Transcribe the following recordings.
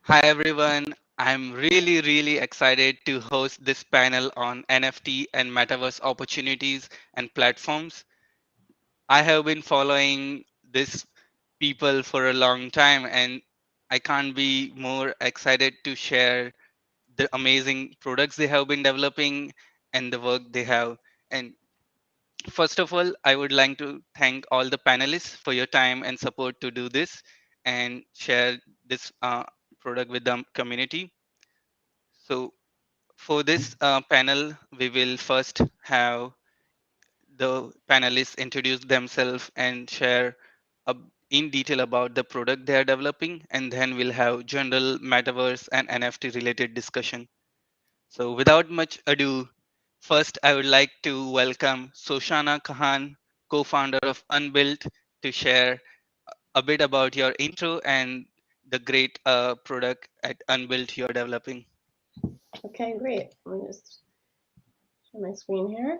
Hi everyone. I'm really excited to host this panel on NFT and metaverse opportunities and platforms. I have been following this people for a long time and I can't be more excited to share the amazing products they have been developing and the work they have. And first of all, I would like to thank all the panelists for your time and support to do this and share this product with the community. So for this panel, we will first have the panelists introduce themselves and share in detail about the product they are developing, and then we'll have general metaverse and NFT related discussion. So without much ado, first I would like to welcome Soshana Kahan, co-founder of Unbuilt, to share a bit about your intro and the great product at Unbuilt you're developing. Okay, great. Let me just share my screen here.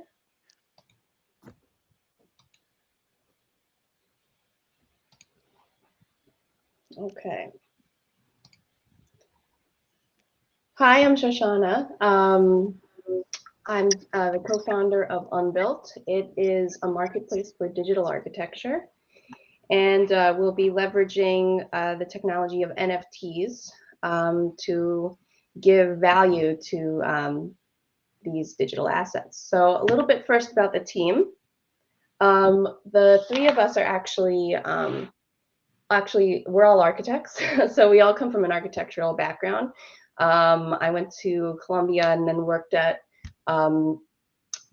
Okay. Hi, I'm Shoshana. I'm the co-founder of Unbuilt. It is a marketplace for digital architecture, and we'll be leveraging the technology of NFTs to give value to these digital assets. So a little bit first about the team. The three of us are actually we're all architects, so we all come from an architectural background. I went to Columbia and then worked at um,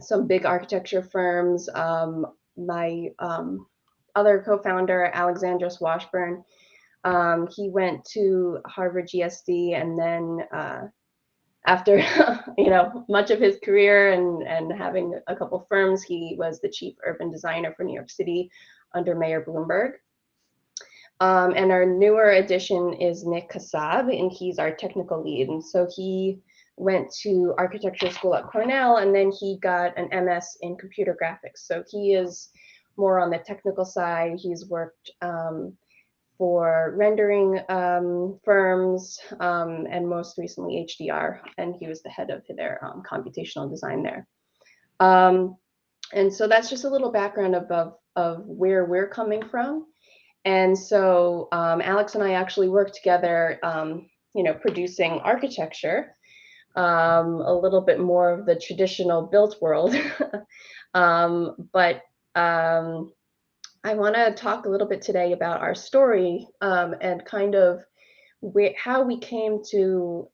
some big architecture firms. My other co-founder, Alexandros Washburn, he went to Harvard GSD, and then after much of his career and having a couple firms, he was the chief urban designer for New York City under Mayor Bloomberg. And our newer addition is Nick Kassab, and he's our technical lead. And so he went to architecture school at Cornell, and then he got an MS in computer graphics. So he is more on the technical side. He's worked for rendering firms, and most recently HDR, and he was the head of their computational design there. And so that's just a little background of where we're coming from. And so Alex and I actually worked together, producing architecture, a little bit more of the traditional built world. But I want to talk a little bit today about our story, and kind of how we came to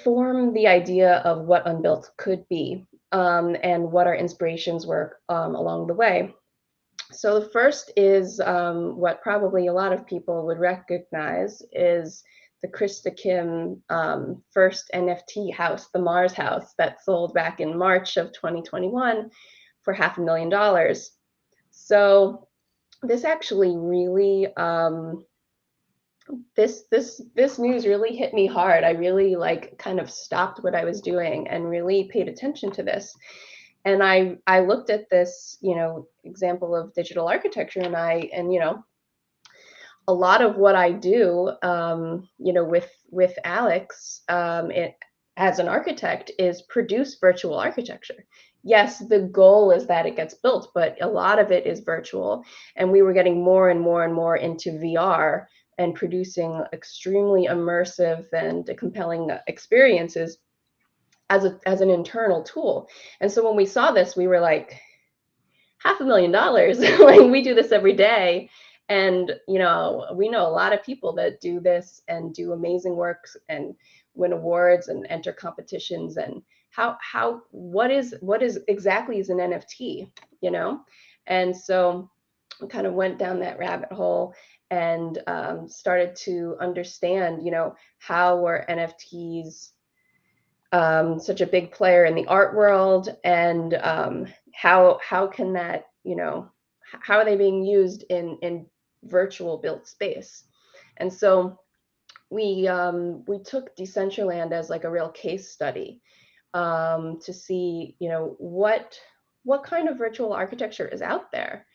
form the idea of what Unbuilt could be, and what our inspirations were along the way. So the first is what probably a lot of people would recognize is the Krista Kim first NFT house, the Mars house, that sold back in March of 2021 for $500,000. So this actually really this news really hit me hard. I really kind of stopped what I was doing and really paid attention to this. And I looked at this, example of digital architecture, and a lot of what I do, with Alex, as an architect, is produce virtual architecture. Yes, the goal is that it gets built, but a lot of it is virtual. And we were getting more and more and more into VR and producing extremely immersive and compelling experiences as an internal tool. And so when we saw this, we were like, $500,000, like we do this every day. And we know a lot of people that do this and do amazing works and win awards and enter competitions. And what is exactly is an NFT, and so I kind of went down that rabbit hole and started to understand, how were NFTs such a big player in the art world, and how can that, how are they being used in virtual built space? And so we took Decentraland as like a real case study, to see, what kind of virtual architecture is out there.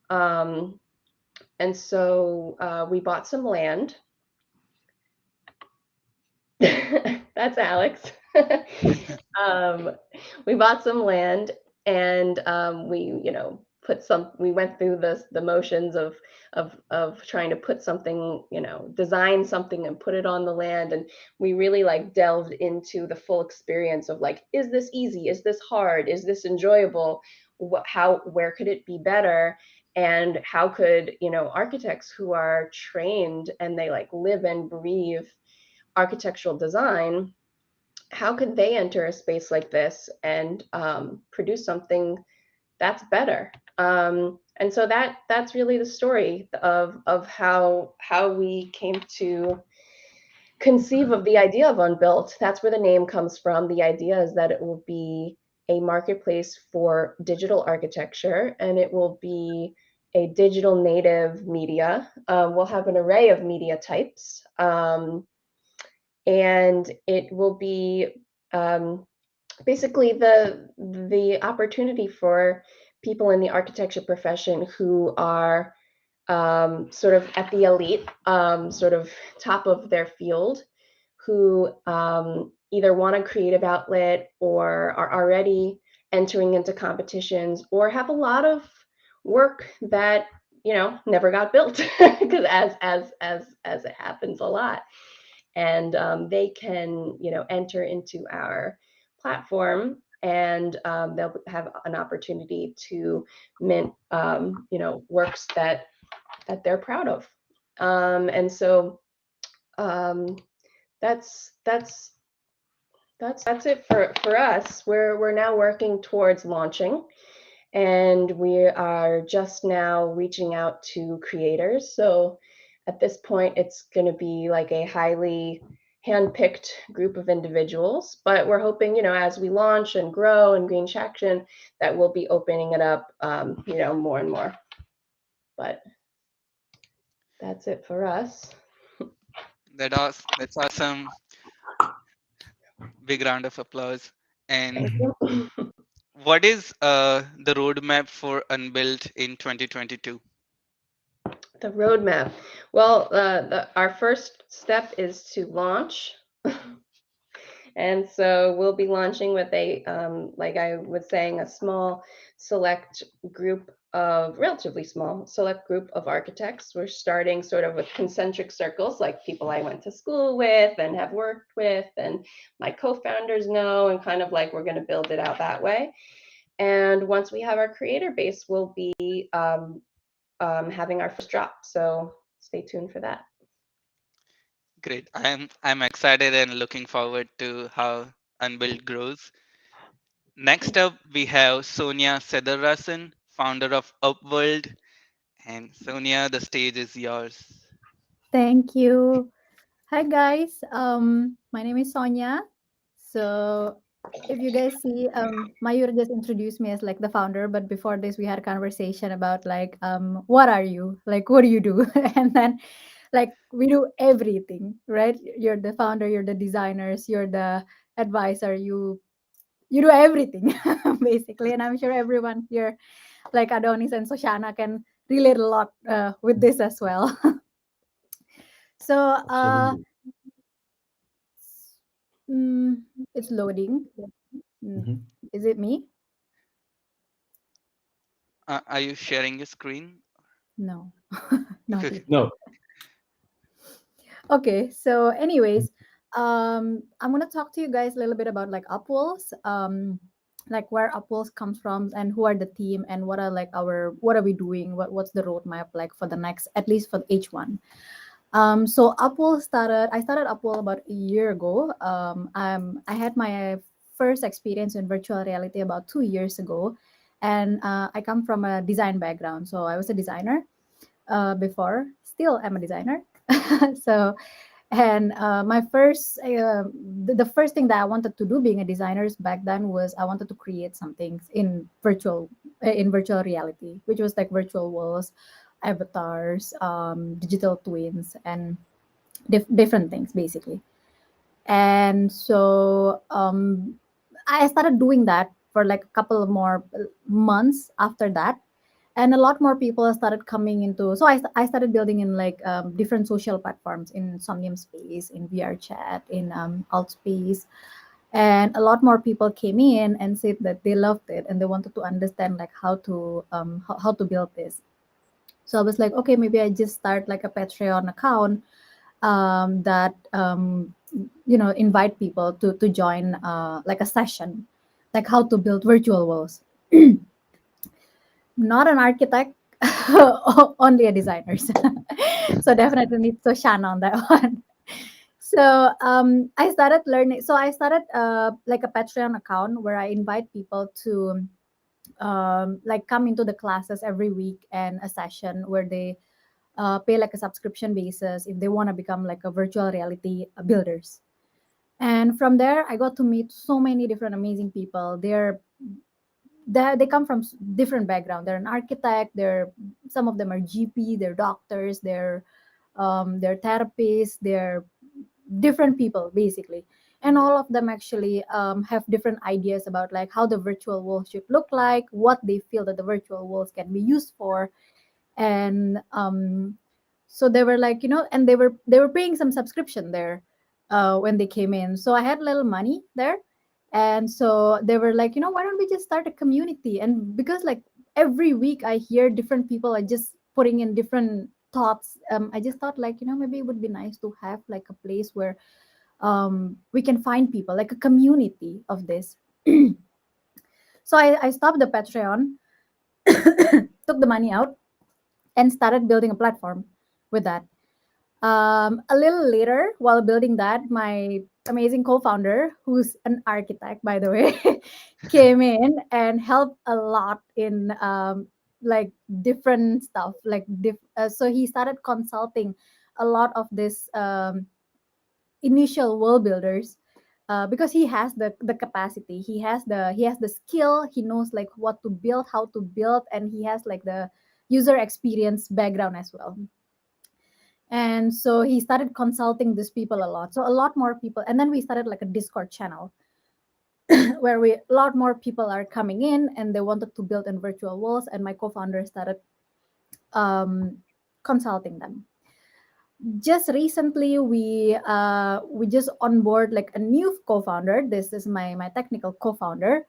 And so we bought some land, That's Alex. um, we bought some land, and we, we went through the motions of trying to put something, design something and put it on the land, and we really like delved into the full experience of like, is this easy? Is this hard? Is this enjoyable? Where could it be better? And how could, architects who are trained and they like live and breathe architectural design, how could they enter a space like this and produce something that's better? And so that's really the story of how we came to conceive of the idea of Unbuilt. That's where the name comes from. The idea is that it will be a marketplace for digital architecture, and it will be a digital native media. We'll have an array of media types. And it will be basically the opportunity for people in the architecture profession who are sort of at the elite, sort of top of their field, who either want a creative outlet or are already entering into competitions or have a lot of work that never got built because as it happens a lot, and they can enter into our platform, and they'll have an opportunity to mint works that they're proud of, and so um, that's that's it for us. We're now working towards launching, and we are just now reaching out to creators. So at this point, it's going to be like a highly handpicked group of individuals, but we're hoping, as we launch and grow and gain traction, that we'll be opening it up, more and more. But that's it for us. That's awesome. Big round of applause. And Thank you. what is the roadmap for Unbuilt in 2022? The roadmap. Well, our first step is to launch. And so we'll be launching with like I was saying, a small, select group of relatively small, select group of architects. We're starting sort of with concentric circles, like people I went to school with and have worked with, and my co-founders know, and kind of like we're going to build it out that way. And once we have our creator base, we'll be having our first drop. So stay tuned for that. Great. I'm excited and looking forward to how Unbuilt grows. Next up, we have Sonia Sedarasan, founder of Upworld. And Sonia, the stage is yours. Thank you. Hi guys. My name is Sonia. So if you guys see, Mayur just introduced me as like the founder, but before this we had a conversation about like what are you? Like what do you do? And then like we do everything, right? You're the founder, you're the designers, you're the advisor, you do everything basically. And I'm sure everyone here, like Adonis and Soshana, can relate a lot with this as well. So Absolutely. mm, it's loading. Mm, Mhm. Is it me? Are you sharing your screen? No, not Okay. yet. No. Okay, so anyways, I'm gonna talk to you guys a little bit about like Upwells, like where Upwells comes from and who are the team and what are like what are we doing? What's the roadmap like for the next, at least for H1. So I started Upwell about a year ago. I had my first experience in virtual reality about 2 years ago, and I come from a design background. So I was a designer before. Still, I'm a designer. So, and my first, the first thing that I wanted to do being a designer back then was I wanted to create something in virtual reality, which was like virtual walls, avatars, digital twins, and different things basically. And so I started doing that for like a couple of more months after that. and a lot more people started coming into. So I started building in like different social platforms, in Somnium Space, in VR Chat, in Alt Space, and a lot more people came in and said that they loved it and they wanted to understand like how to build this. So I was like, okay, maybe I just start like a Patreon account that invite people to join like a session, like how to build virtual walls. Not an architect, only a designer. So definitely need to shine on that one. So I started learning. So I started like a Patreon account where I invite people to like come into the classes every week, and a session where they pay like a subscription basis if they want to become like a virtual reality builders. And from there, I got to meet so many different amazing people. They come from different background. They're an architect. Some of them are GP. They're doctors. They're therapists. They're different people basically, and all of them actually have different ideas about like how the virtual world should look like, what they feel that the virtual worlds can be used for. And so they were like, and they were paying some subscription there when they came in. So I had a little money there, and so they were like, why don't we just start a community? And because like every week I hear different people are just putting in different thoughts, I just thought like, maybe it would be nice to have like a place where we can find people, like a community of this. So I stopped the Patreon, took the money out, and started building a platform with that. A little later, while building that, my amazing co-founder, who's an architect, by the way, came in and helped a lot in like different stuff. So he started consulting a lot of this initial world builders, because he has the capacity, he has the skill, he knows like what to build, how to build, and he has like the user experience background as well. And so he started consulting these people a lot, so a lot more people. And then we started like a Discord channel where a lot more people are coming in and they wanted to build in virtual walls, and my co-founder started consulting them. Just recently we just onboard like a new co-founder. This is my technical co-founder,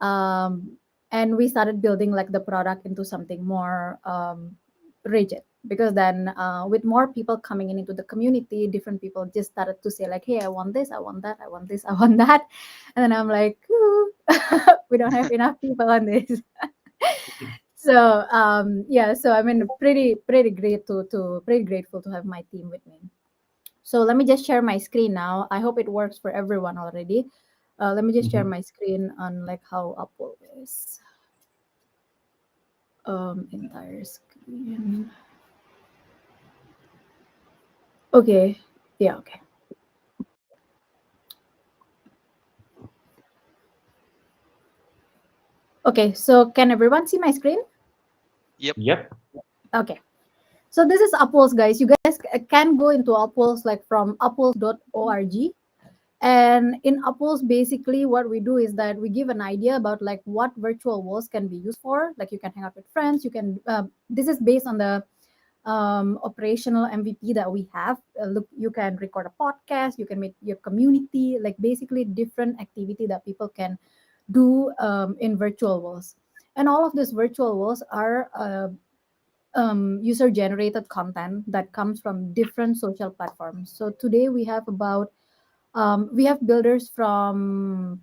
um, and we started building like the product into something more rigid, because then with more people coming in into the community, different people just started to say like, hey, I want this, I want that, I want this, I want that. And then I'm like, ooh, we don't have enough people on this. So yeah, so I mean, pretty grateful to have my team with me. So let me just share my screen now. I hope it works for everyone already. Let me just share my screen on like how Upwork is. Entire screen. Okay. Yeah. Okay. Okay. So can everyone see my screen? Yep. Yep. Okay. So this is Upwork, guys. You guys can go into Upwork like from upwork.org. And in Upwork, basically what we do is that we give an idea about like what virtual walls can be used for. Like you can hang out with friends. You can. This is based on the operational MVP that we have. Look, you can record a podcast. You can make your community, like basically different activity that people can do in virtual walls. And all of these virtual walls are user generated content that comes from different social platforms. So today we have builders from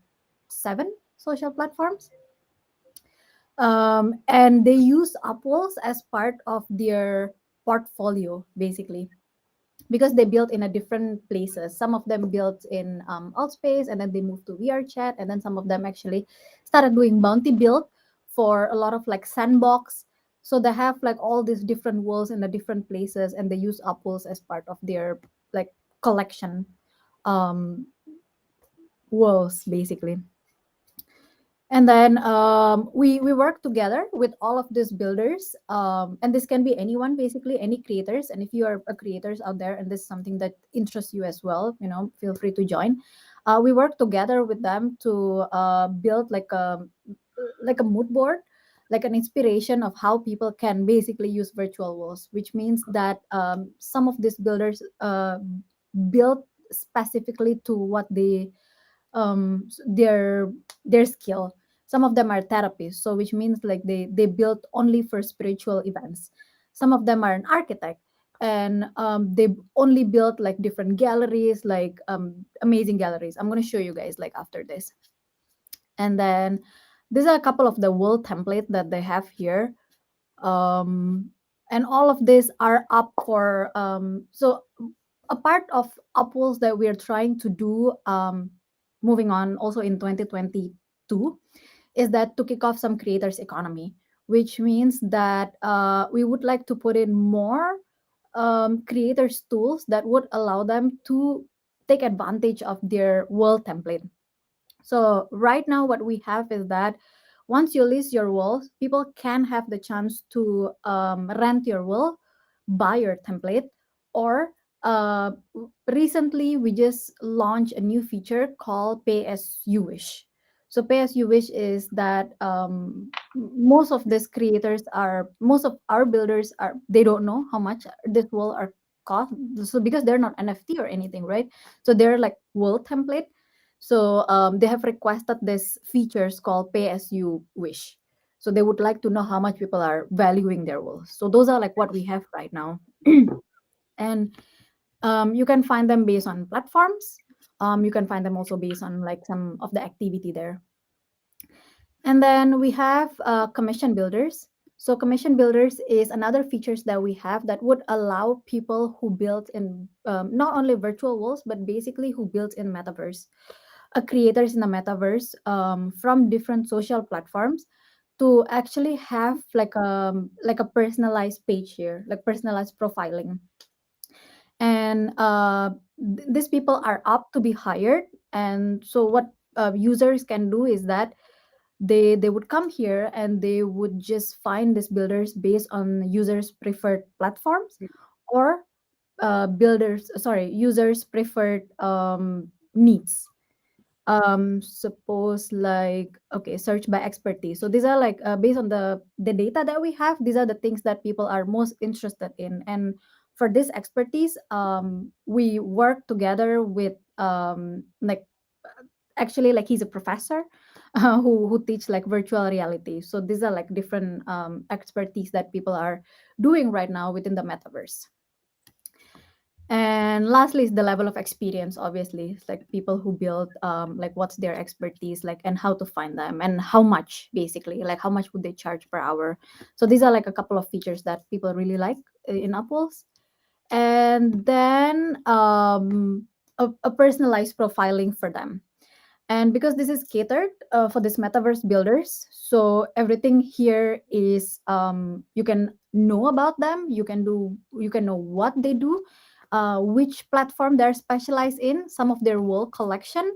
7 social platforms, and they use Upwork as part of their portfolio, basically, because they built in a different places. Some of them built in Altspace, and then they moved to VR Chat, and then some of them actually started doing bounty build for a lot of like sandbox. So they have like all these different worlds in the different places, and they use Upwork as part of their like collection um, worlds, basically. And then we work together with all of these builders, and this can be anyone, basically any creators. And if you are a creators out there and this is something that interests you as well, feel free to join. We work together with them to build like a mood board like an inspiration of how people can basically use virtual walls, which means that some of these builders built specifically to what they their skill. Some of them are therapists, so which means like they built only for spiritual events. Some of them are an architect, and they only built like different galleries, like amazing galleries. I'm going to show you guys like after this. And then these are a couple of the wall template that they have here. And all of these are up for so a part of Upwells that we are trying to do, moving on also in 2022, is that to kick off some creators economy, which means that we would like to put in more creators tools that would allow them to take advantage of their world template. So right now, what we have is that once you list your walls, people can have the chance to rent your wall, buy your template, or recently we just launched a new feature called Pay as You Wish. So Pay as You Wish is that most of our builders are, they don't know how much this wall are cost. So because they're not NFT or anything, right? So they're like wall template, so they have requested this features called pay as you wish. So they would like to know how much people are valuing their wolves. So those are like what we have right now. And you can find them based on platforms. You can find them also based on like some of the activity there. And then we have commission builders. So commission builders is another features that we have that would allow people who build in not only virtual walls, but basically who build in metaverse, creators in the metaverse, from different social platforms, to actually have like a personalized page here, like personalized profiling. And these people are up to be hired. And so what users can do is that they would come here and they would just find these builders based on users preferred platforms, or users preferred needs. Suppose like, okay, search by expertise. So these are like based on the data that we have, these are the things that people are most interested in. And for this expertise, we work together with like actually like he's a professor who teach like virtual reality. So these are like different expertise that people are doing right now within the metaverse. And lastly is the level of experience. Obviously, it's like people who build like what's their expertise like, and how to find them, and how much, basically like how much would they charge per hour. So these are like a couple of features that people really like in Upwells. And then a personalized profiling for them. And because this is catered for this metaverse builders, so everything here is you can know about them, you can know what they do, which platform they're specialized in, some of their wall collection,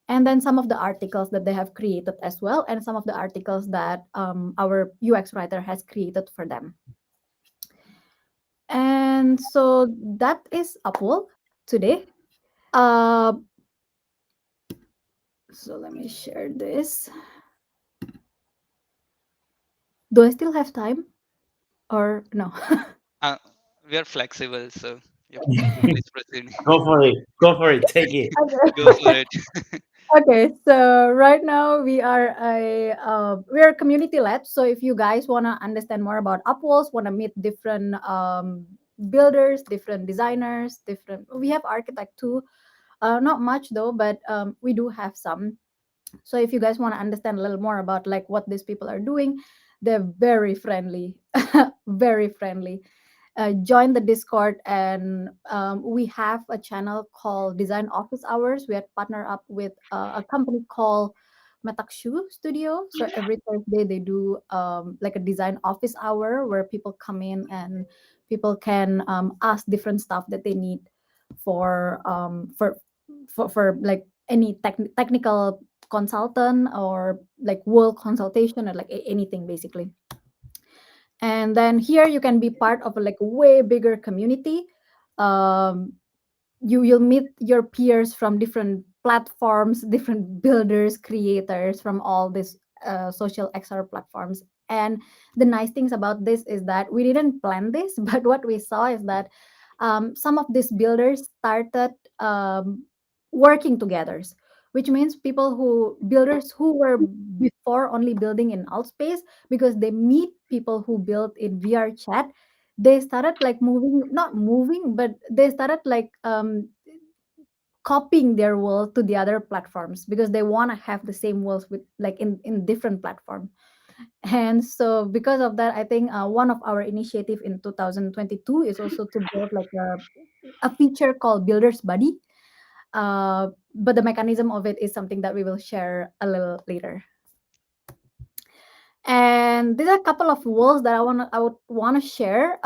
and then some of the articles that they have created as well, and some of the articles that our UX writer has created for them. And so that is Upwell today. uh, so let me share this. Do I still have time or no? Uh, we are flexible, so yep, please proceed. Go for it. Go for it. Take it. Go for it. Okay, so right now we are community led. So if you guys want to understand more about Upwells, want to meet different builders, different designers, different, we have architect too. Not much though, but we do have some. So if you guys want to understand a little more about like what these people are doing, they're very friendly, very friendly. Join the Discord, and we have a channel called Design Office Hours. We had partnered up with a company called Metakshu Studio. So every Thursday they do like a design office hour where people come in and people can ask different stuff that they need for like any technical consultant, or like world consultation, or like anything basically. And then here you can be part of a like way bigger community. You'll meet your peers from different platforms, different builders, creators from all these social XR platforms. And the nice things about this is that we didn't plan this, but what we saw is that some of these builders started working together, which means people who builders who were before only building in Outspace, because they meet people who built in VR chat, they started like moving, not moving, but they started like copying their world to the other platforms because they want to have the same worlds with like in different platform. And so because of that, I think one of our initiative in 2022 is also to build like a feature called Builder's Buddy. But the mechanism of it is something that we will share a little later. And these are a couple of worlds that I would want to share.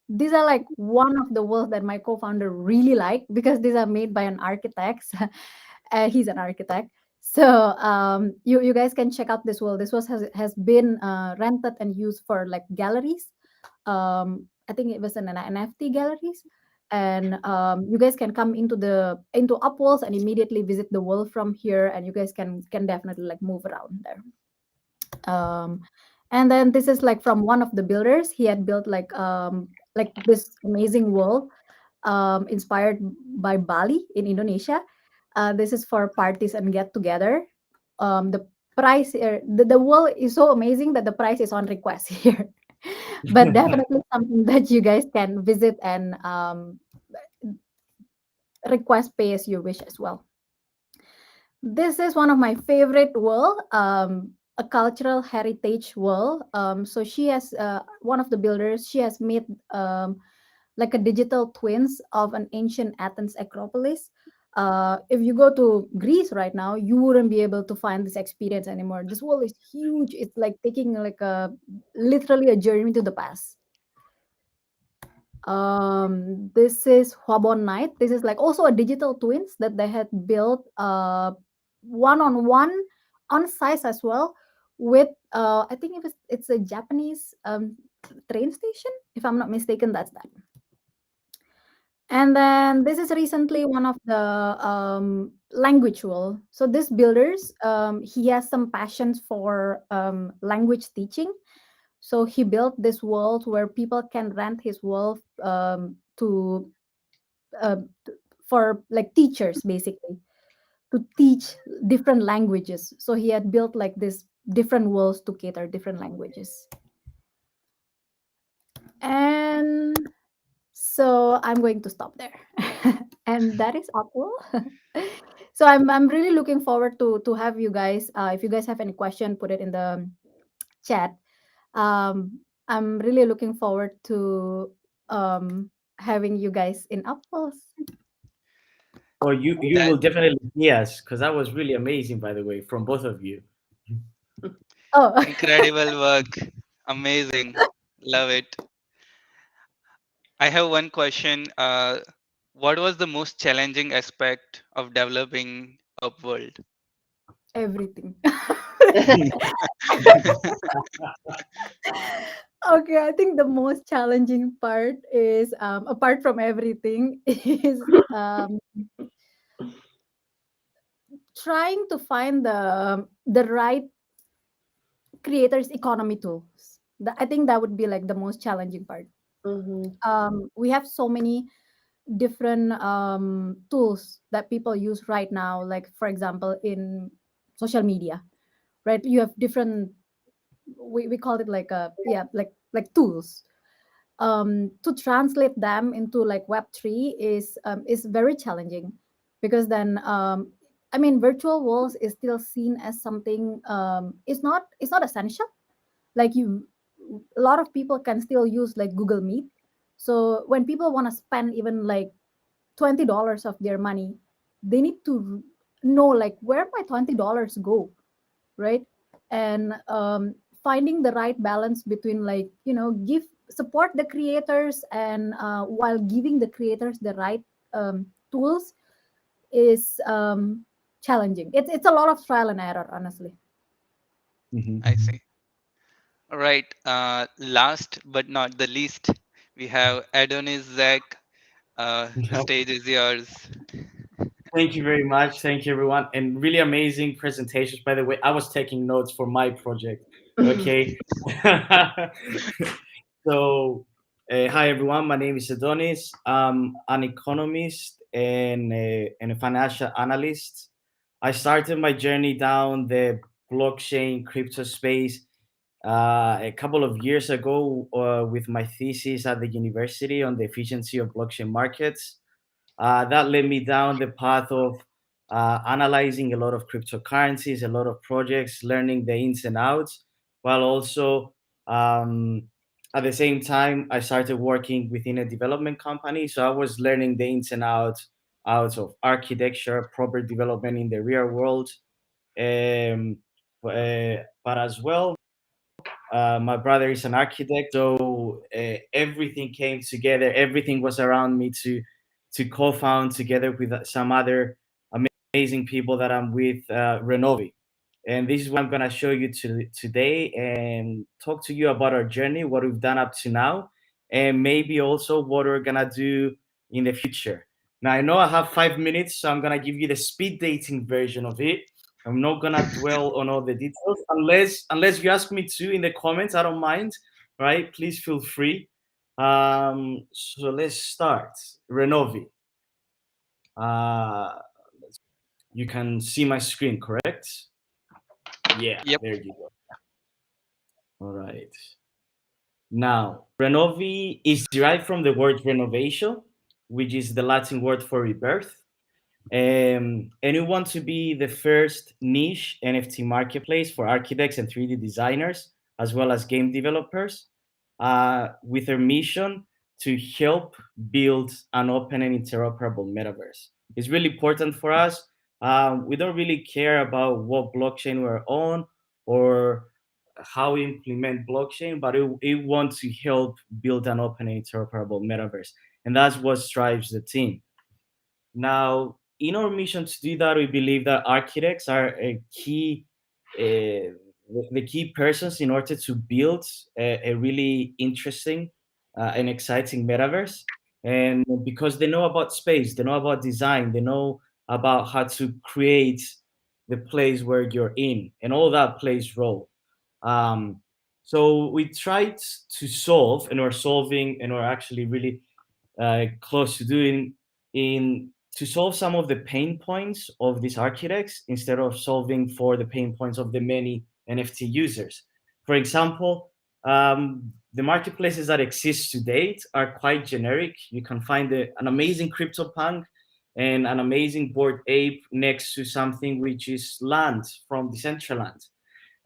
These are like one of the worlds that my co-founder really liked because these are made by an architect. He's an architect. So you guys can check out this world. This was has been rented and used for like galleries. I think it was an NFT galleries. And you guys can come into Upwalls and immediately visit the world from here, and you guys can definitely like move around there. And then this is like from one of the builders. He had built like this amazing wall inspired by Bali in Indonesia. This is for parties and get together. The price, the wall is so amazing that the price is on request here. But definitely something that you guys can visit and request pay as you wish as well. This is one of my favorite wall, a cultural heritage wall. So she has one of the builders. She has made like a digital twins of an ancient Athens Acropolis. If you go to Greece right now, you wouldn't be able to find this experience anymore. This wall is huge. It's like taking like literally a journey to the past. This is Huabon Night. This is like also a digital twins that they had built one-on-one on size as well with I think it's a Japanese train station, if I'm not mistaken. That's that. And then this is recently one of the language wall. So this builders, he has some passions for language teaching. So he built this world where people can rent his world to for like teachers basically to teach different languages. So he had built like this different worlds to cater different languages. And so I'm going to stop there. And that is Apple. So I'm really looking forward to have you guys. If you guys have any question, put it in the chat. I'm really looking forward to having you guys in Apples. Well, you That will definitely see us because that was really amazing, by the way, from both of you. Oh, incredible work. Amazing. Love it. I have one question. What was the most challenging aspect of developing Upworld? everything. Okay, I think the most challenging part is apart from everything is trying to find the right creators economy tools. I think that would be like the most challenging part. We have so many different tools that people use right now, like for example in social media, right? You have different, we call it like like tools. To translate them into like Web3 is very challenging because then I mean virtual walls is still seen as something it's not essential. Like a lot of people can still use like Google Meet. So when people want to spend even like $20 of their money, they need to know like where my $20 go, right? And finding the right balance between like give support the creators and while giving the creators the right tools is challenging. It's a lot of trial and error, honestly. I see. All right. Last but not the least, we have Adonis Zach. The stage is yours. Thank you very much. Thank you, everyone. And really amazing presentations, by the way. I was taking notes for my project. Okay. So, hi everyone. My name is Adonis. I'm an economist and a financial analyst. I started my journey down the blockchain crypto space a couple of years ago with my thesis at the university on the efficiency of blockchain markets. That led me down the path of analyzing a lot of cryptocurrencies, a lot of projects, learning the ins and outs, while also um, at the same time I started working within a development company. So I was learning the ins and outs of architecture, proper development in the real world, um, but as well my brother is an architect, so everything came together. Everything was around me to co-found together with some other amazing people that I'm with, Renovi. And this is what I'm gonna show you today and talk to you about our journey, what we've done up to now, and maybe also what we're gonna do in the future. Now I know I have 5 minutes, so I'm gonna give you the speed dating version of it. I'm not gonna dwell on all the details unless you ask me to in the comments. I don't mind, right? Please feel free. So let's start. Renovi. Uh, you can see my screen, correct? Yeah, Yep. there you go. All right. Now, Renovi is derived from the word renovation, which is the Latin word for rebirth. And we want to be the first niche NFT marketplace for architects and 3D designers, as well as game developers, with our mission to help build an open and interoperable metaverse. It's really important for us. We don't really care about what blockchain we're on or how we implement blockchain, but we want to help build an open and interoperable metaverse. And that's what drives the team. Now, in our mission to do that, we believe that architects are the key persons in order to build a really interesting and exciting metaverse. And because they know about space, they know about design, they know about how to create the place where you're in, and all that plays role. Um, so we tried to solve, and we're solving, and we're actually really close to doing in to solve some of the pain points of these architects instead of solving for the pain points of the many NFT users. For example, the marketplaces that exist to date are quite generic. You can find an amazing CryptoPunk and an amazing Bored Ape next to something which is land from Decentraland.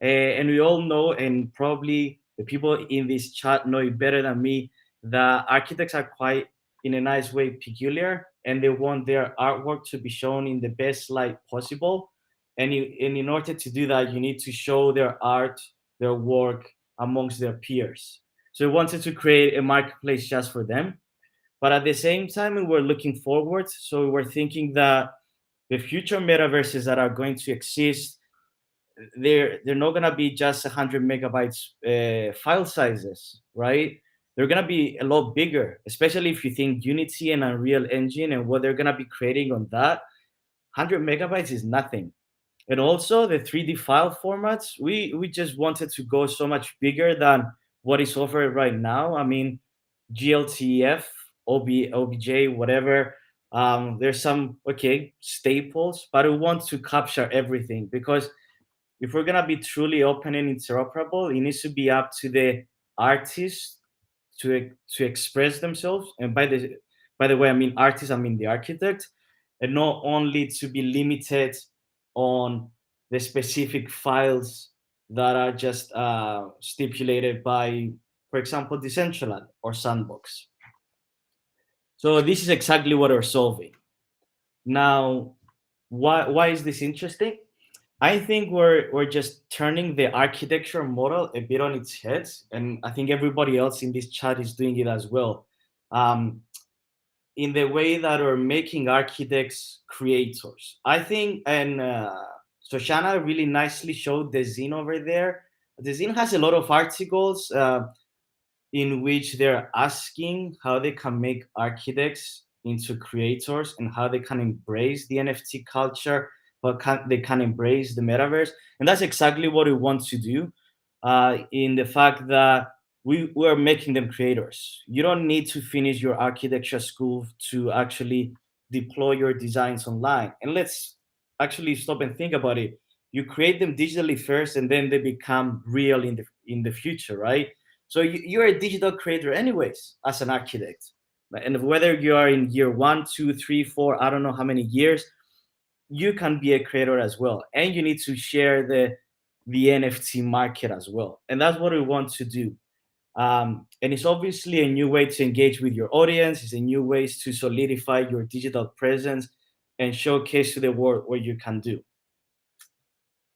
And we all know, and probably the people in this chat know it better than me, that architects are quite, in a nice way, peculiar, and they want their artwork to be shown in the best light possible. And in order to do that, you need to show their art, their work amongst their peers. So we wanted to create a marketplace just for them. But at the same time, we were looking forward. So we were thinking that the future metaverses that are going to exist, they're not gonna be just 100 megabytes file sizes, right? They're gonna be a lot bigger, especially if you think Unity and Unreal Engine and what they're gonna be creating on that. 100 megabytes is nothing. And also the 3D file formats, we just wanted to go so much bigger than what is offered right now. I mean, GLTF, OBJ, whatever. There's some staples, but we want to capture everything because if we're gonna be truly open and interoperable, it needs to be up to the artists to express themselves. And by the way, I mean artists, I mean the architect, and not only to be limited on the specific files that are just stipulated by, for example, Decentraland or Sandbox. So this is exactly what we're solving. Now, why is this interesting? I think we're just turning the architecture model a bit on its head, and I think everybody else in this chat is doing it as well. In the way that we're making architects creators. I think, and Shoshana really nicely showed the zine over there. The zine has a lot of articles in which they're asking how they can make architects into creators and how they can embrace the NFT culture, they can embrace the metaverse. And that's exactly what we want to do. in the fact that we are making them creators. You don't need to finish your architecture school to actually deploy your designs online. And let's actually stop and think about it. You create them digitally first, and then they become real in the future, right? So you're a digital creator, anyways, as an architect. And whether you are in year 1, 2, 3, 4, I don't know how many years, you can be a creator as well, and you need to share the NFT market as well, and that's what we want to do. And it's obviously a new way to engage with your audience. It's a new ways to solidify your digital presence and showcase to the world what you can do.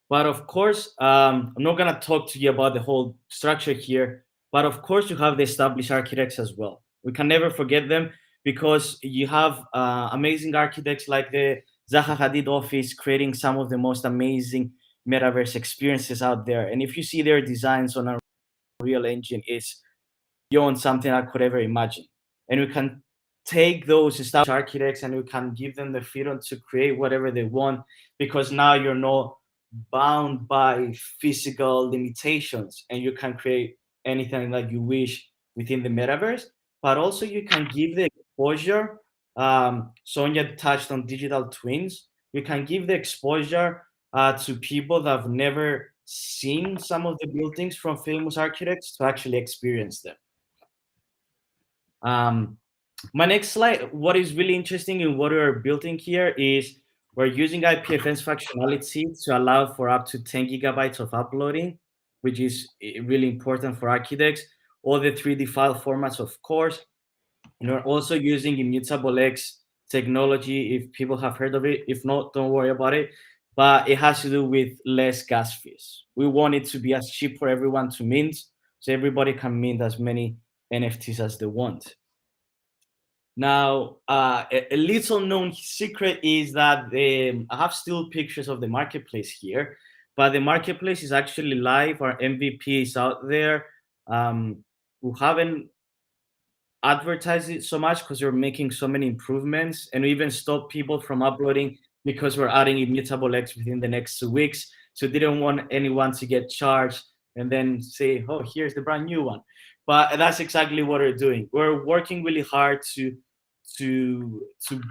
But of course, I'm not gonna talk to you about the whole structure here. But of course, you have the established architects as well. We can never forget them, because you have amazing architects like the Zaha Hadid office creating some of the most amazing metaverse experiences out there. And if you see their designs on a real engine, it's beyond something I could ever imagine. And we can take those established architects and we can give them the freedom to create whatever they want, because now you're not bound by physical limitations and you can create anything that you wish within the metaverse. But also you can give the exposure. Sonia touched on digital twins. You can give the exposure to people that have never seen some of the buildings from famous architects to actually experience them. Um, my next slide, what is really interesting in what we're building here is we're using IPFS functionality to allow for up to 10 gigabytes of uploading, which is really important for architects. All the 3D file formats, of course. And we're also using Immutable X technology, if people have heard of it. If not, don't worry about it. But it has to do with less gas fees. We want it to be as cheap for everyone to mint, so everybody can mint as many NFTs as they want. Now, a little known secret is that I have still pictures of the marketplace here, but the marketplace is actually live. Our MVP is out there. We haven't advertised it so much because we're making so many improvements, and we even stopped people from uploading because we're adding Immutable X within the next 2 weeks. So didn't want anyone to get charged and then say, oh, here's the brand new one. But that's exactly what we're doing. We're working really hard to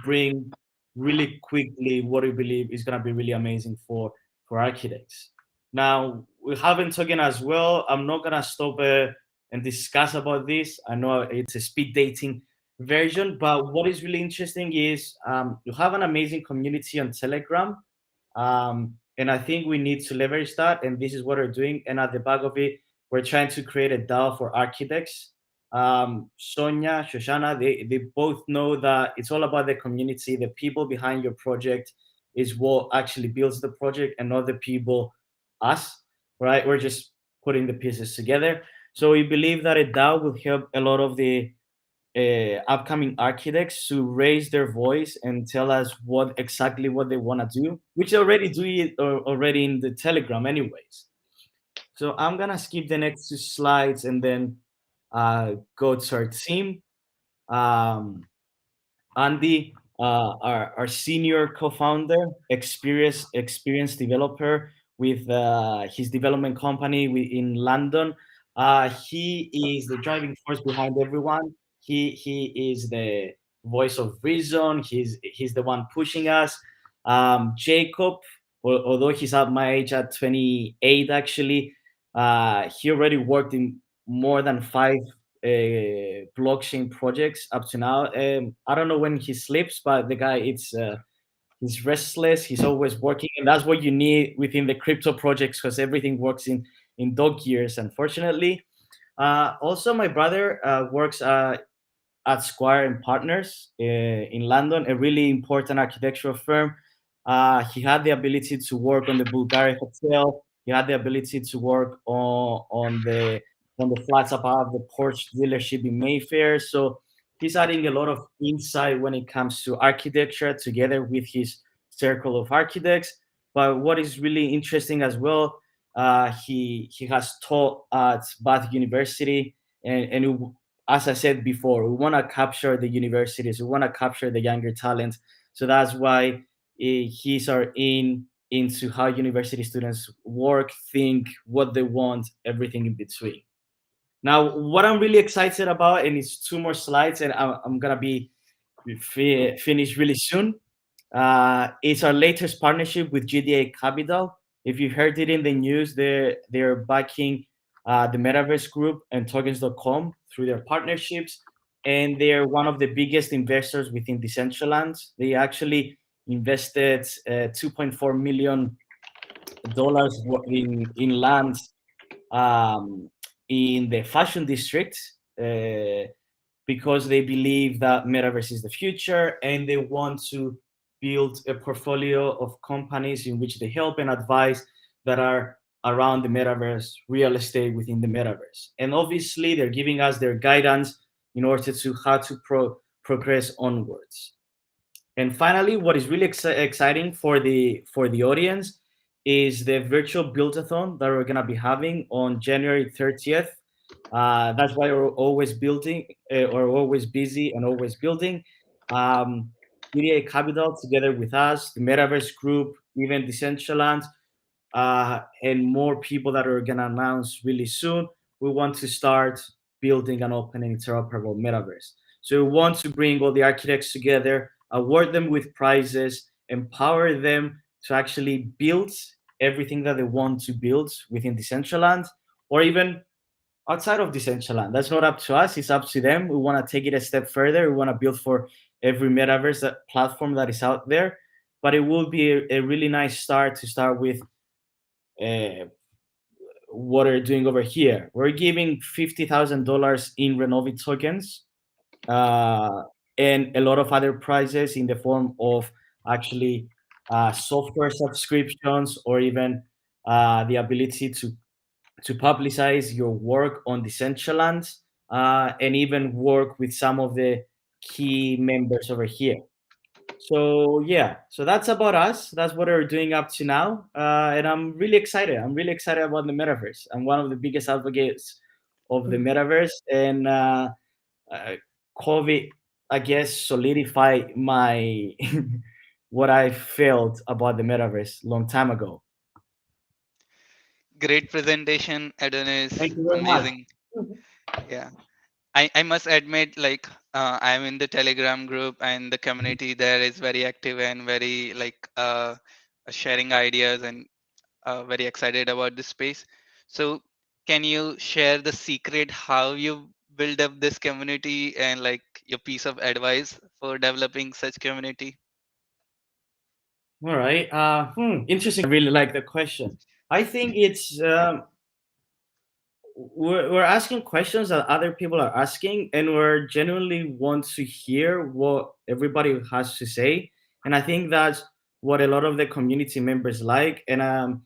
bring really quickly what we believe is going to be really amazing for architects. Now, we haven't talking as well. I'm not going to stop and discuss about this. I know it's a speed dating version, but what is really interesting is you have an amazing community on Telegram. And I think we need to leverage that. And this is what we're doing. And at the back of it, we're trying to create a DAO for architects. Sonia, Shoshana, they both know that it's all about the community. The people behind your project is what actually builds the project, and not the people, us, right? We're just putting the pieces together. So we believe that a DAO will help a lot of the upcoming architects to raise their voice and tell us what exactly what they want to do, which they already do it already in the Telegram anyways. So I'm gonna skip the next 2 slides and then go to our team. Andy, our senior co-founder, experienced developer with his development company in London. He is the driving force behind everyone. He is the voice of reason. He's the one pushing us. Jacob, although he's at my age at 28, actually, he already worked in more than 5 blockchain projects up to now. I don't know when he sleeps, but the guy, he's restless. He's always working, and that's what you need within the crypto projects, because everything works in dog years, unfortunately. Also, my brother works at Square and Partners in London, a really important architectural firm. He had the ability to work on the Bulgaria Hotel. He had the ability to work on the flats above the Porsche dealership in Mayfair. So he's adding a lot of insight when it comes to architecture, together with his circle of architects. But what is really interesting as well, he has taught at Bath University, and as I said before, we want to capture the universities, we want to capture the younger talent. So that's why he's our in into how university students work, think, what they want, everything in between. Now, what I'm really excited about, and it's two more slides, and I'm gonna be finished really soon. It's our latest partnership with Gda Capital. If you heard it in the news, they're backing the Metaverse Group and Tokens.com through their partnerships, and they're one of the biggest investors within Decentraland. They actually invested $2.4 million in land um, in the fashion district. Because they believe that metaverse is the future and they want to build a portfolio of companies in which they help and advise that are around the metaverse, real estate within the metaverse. And obviously, they're giving us their guidance in order to how to progress onwards. And finally, what is really exciting for the audience is the virtual Buildathon that we're gonna be having on January 30th. That's why we're always building, or always busy and always building. Media Capital together with us, the Metaverse Group, even Decentraland, and more people that are gonna announce really soon. We want to start building an open and interoperable metaverse. So we want to bring all the architects together, award them with prizes, empower them to actually build everything that they want to build within Decentraland, or even outside of Decentraland. That's not up to us, it's up to them. We want to take it a step further. We want to build for every metaverse platform that is out there. But it will be a really nice start to start with uh, what we're doing over here. We're giving $50,000 in Renovi tokens, uh, and a lot of other prizes in the form of actually software subscriptions, or even the ability to publicize your work on Decentraland, and even work with some of the key members over here. So yeah, so that's about us. That's what we're doing up to now, and I'm really excited. I'm really excited about the metaverse. I'm one of the biggest advocates of the metaverse, and uh, COVID, I guess, solidified my what I felt about the metaverse long time ago. Great presentation, Adonis. Thank you very much. Amazing. Yeah. I must admit, like, I'm in the Telegram group and the community there is very active and very like sharing ideas and very excited about this space. So, can you share the secret how you build up this community and like your piece of advice for developing such community? All right. Interesting. I really like the question. I think it's we're asking questions that other people are asking, and we're genuinely want to hear what everybody has to say. And I think that's what a lot of the community members like, and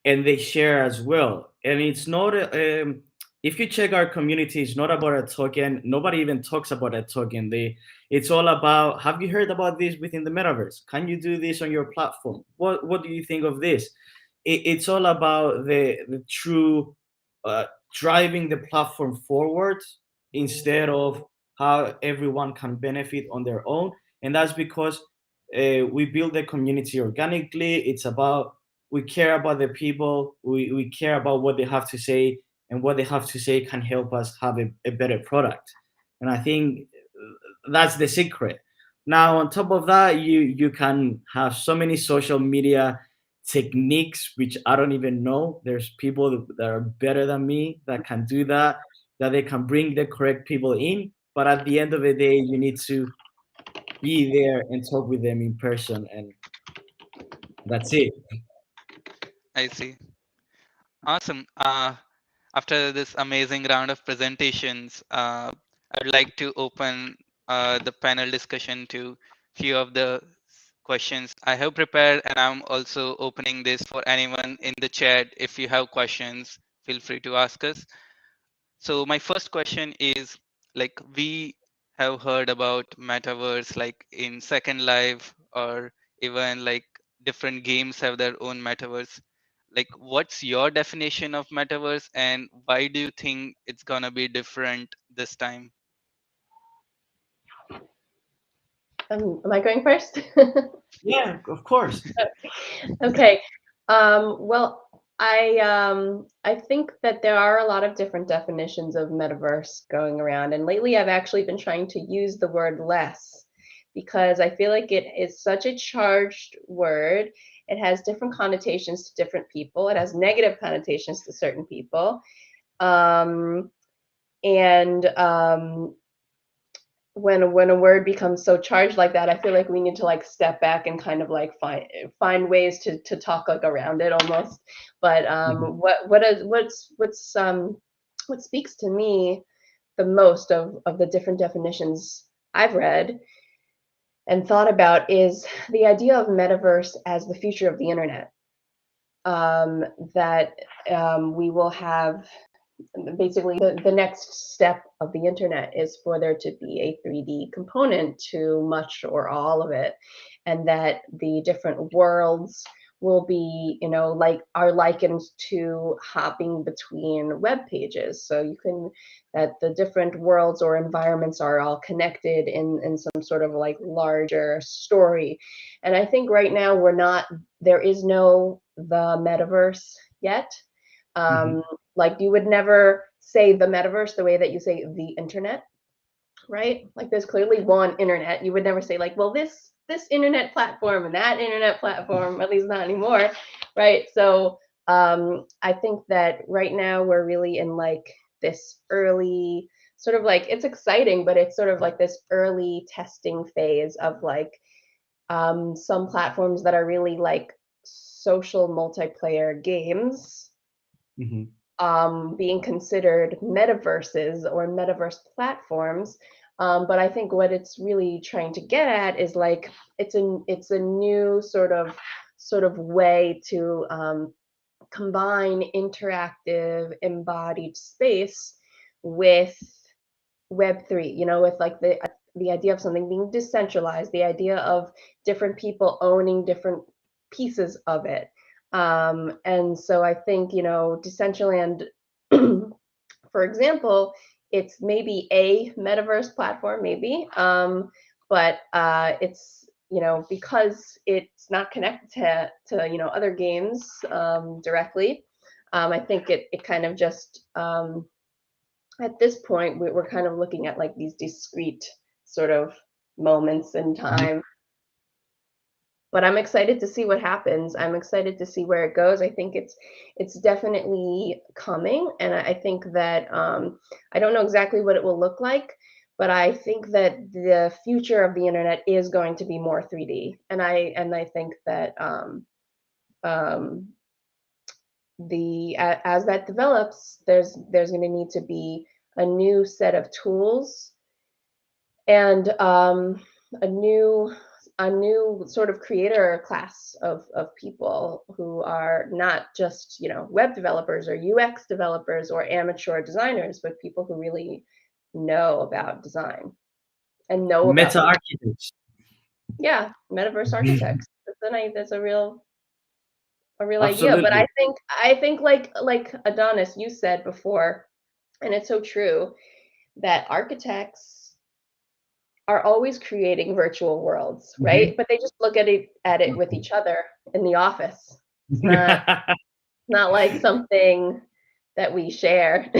they share as well. And it's not if you check our community, it's not about a token. Nobody even talks about a token. It's all about, have you heard about this within the metaverse? Can you do this on your platform? What do you think of this? It's all about the true uh, driving the platform forward, instead of how everyone can benefit on their own. And that's because we build the community organically. It's about, we care about the people, we care about what they have to say, and what they have to say can help us have a better product. And I think that's the secret. Now, on top of that, you can have so many social media techniques, which I don't even know. There's people that are better than me that can do that they can bring the correct people in. But at the end of the day, you need to be there and talk with them in person, and that's it. I see. Awesome. After this amazing round of presentations, I'd like to open the panel discussion to few of the questions I have prepared, and I'm also opening this for anyone in the chat. If you have questions, feel free to ask us. So my first question is, like, we have heard about metaverse like in Second Life, or even like different games have their own metaverse. Like, what's your definition of metaverse and why do you think it's gonna be different this time? Am I going first? Yeah, of course. Okay. Well, I think that there are a lot of different definitions of metaverse going around, and lately I've actually been trying to use the word less because I feel like it is such a charged word. It has different connotations to different people. It has negative connotations to certain people. Um, and when a word becomes so charged like that, I feel like we need to like step back and kind of like find ways to talk like around it almost. But Mhm. what speaks to me the most of the different definitions I've read and thought about is the idea of metaverse as the future of the internet. That we will have basically the next step of the internet is for there to be a 3D component to much or all of it, and that the different worlds will be, like are likened to hopping between web pages. So you can that the different worlds or environments are all connected in some sort of like larger story. And I think right now there is no the metaverse yet. Mhm. um, like you would never say the metaverse the way that you say the internet, right? Like there's clearly one internet. You would never say like, well, this internet platform and that internet platform, at least not anymore, right? So I think that right now we're really in like this early sort of like it's exciting, but it's sort of like this early testing phase of like some platforms that are really like social multiplayer games Mhm. being considered metaverses or metaverse platforms. But I think what it's really trying to get at is like it's a new sort of way to combine interactive embodied space with Web3. With like the idea of something being decentralized, the idea of different people owning different pieces of it. And so I think, Decentraland, for example, it's maybe a metaverse platform, maybe, but it's because it's not connected to other games directly. I think it kind of just at this point we're kind of looking at like these discrete sort of moments in Mhm. time, but I'm excited to see what happens. I'm excited to see where it goes. I think it's definitely coming, and I think that I don't know exactly what it will look like, but I think that the future of the internet is going to be more 3D, and I think that um, as that develops, there's going to need to be a new set of tools and a new a new sort of creator class of people who are not just web developers or UX developers or amateur designers, but people who really know about design and know about Meta the architects. metaverse Mhm. architects. That's a real idea. But Absolutely. I think like Adonis, you said before, and it's so true that architects are always creating virtual worlds, right? Mhm. But they just look at it with each other in the office. It's not like something that we share.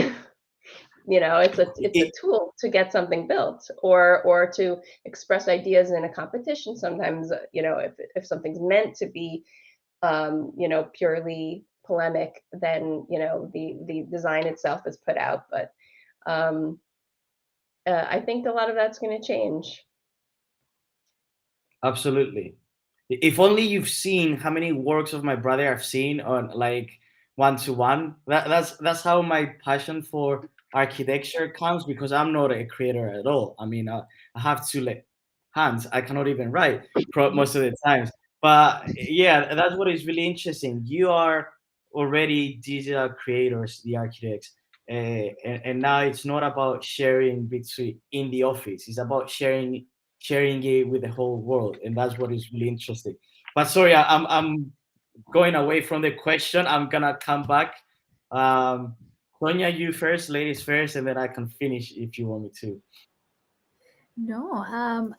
It's a It- tool to get something built or to express ideas in a competition. Sometimes, if something's meant to be purely polemic, then the design itself is put out. But um, I think a lot of that's going to change. Absolutely. If only you've seen how many works of my brother I've seen on like one to one. That's how my passion for architecture comes, because I'm not a creator at all. I mean, I have two like hands. I cannot even write most of the times. But yeah, that's what is really interesting. You are already digital creators, the architects. And now it's not about sharing between in the office. It's about sharing it with the whole world, and that's what is really interesting. But sorry, I'm going away from the question. I'm gonna come back. Tonya, you first, ladies first, and then I can finish if you want me to. No,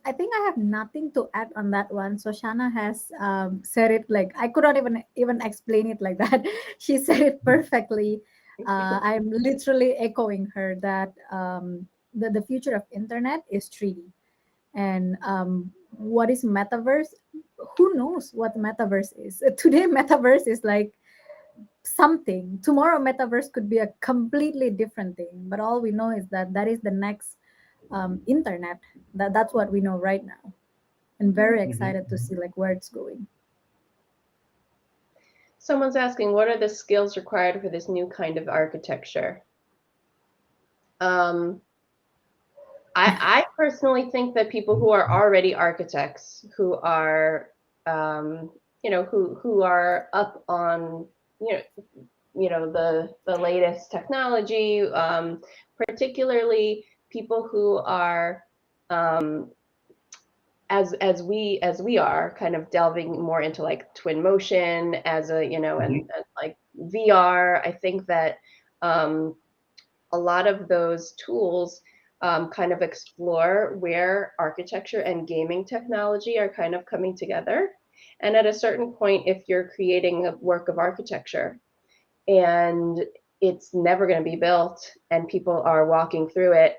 I think I have nothing to add on that one. So Shana has said it like I could not even explain it like that. She said it perfectly. I'm literally echoing her that the future of internet is 3D, and what is metaverse? Who knows what metaverse is? Today, metaverse is like something. Tomorrow, metaverse could be a completely different thing. But all we know is that that is the next internet. That's what we know right now, and very excited to see like where it's going. Someone's asking, what are the skills required for this new kind of architecture? Um, I personally think that people who are already architects, who are, who are up on, you know, the latest technology, particularly people who are, um, as we are kind of delving more into like twin motion as a and like VR. I think that um, a lot of those tools kind of explore where architecture and gaming technology are kind of coming together. And at a certain point, if you're creating a work of architecture and it's never going to be built and people are walking through it,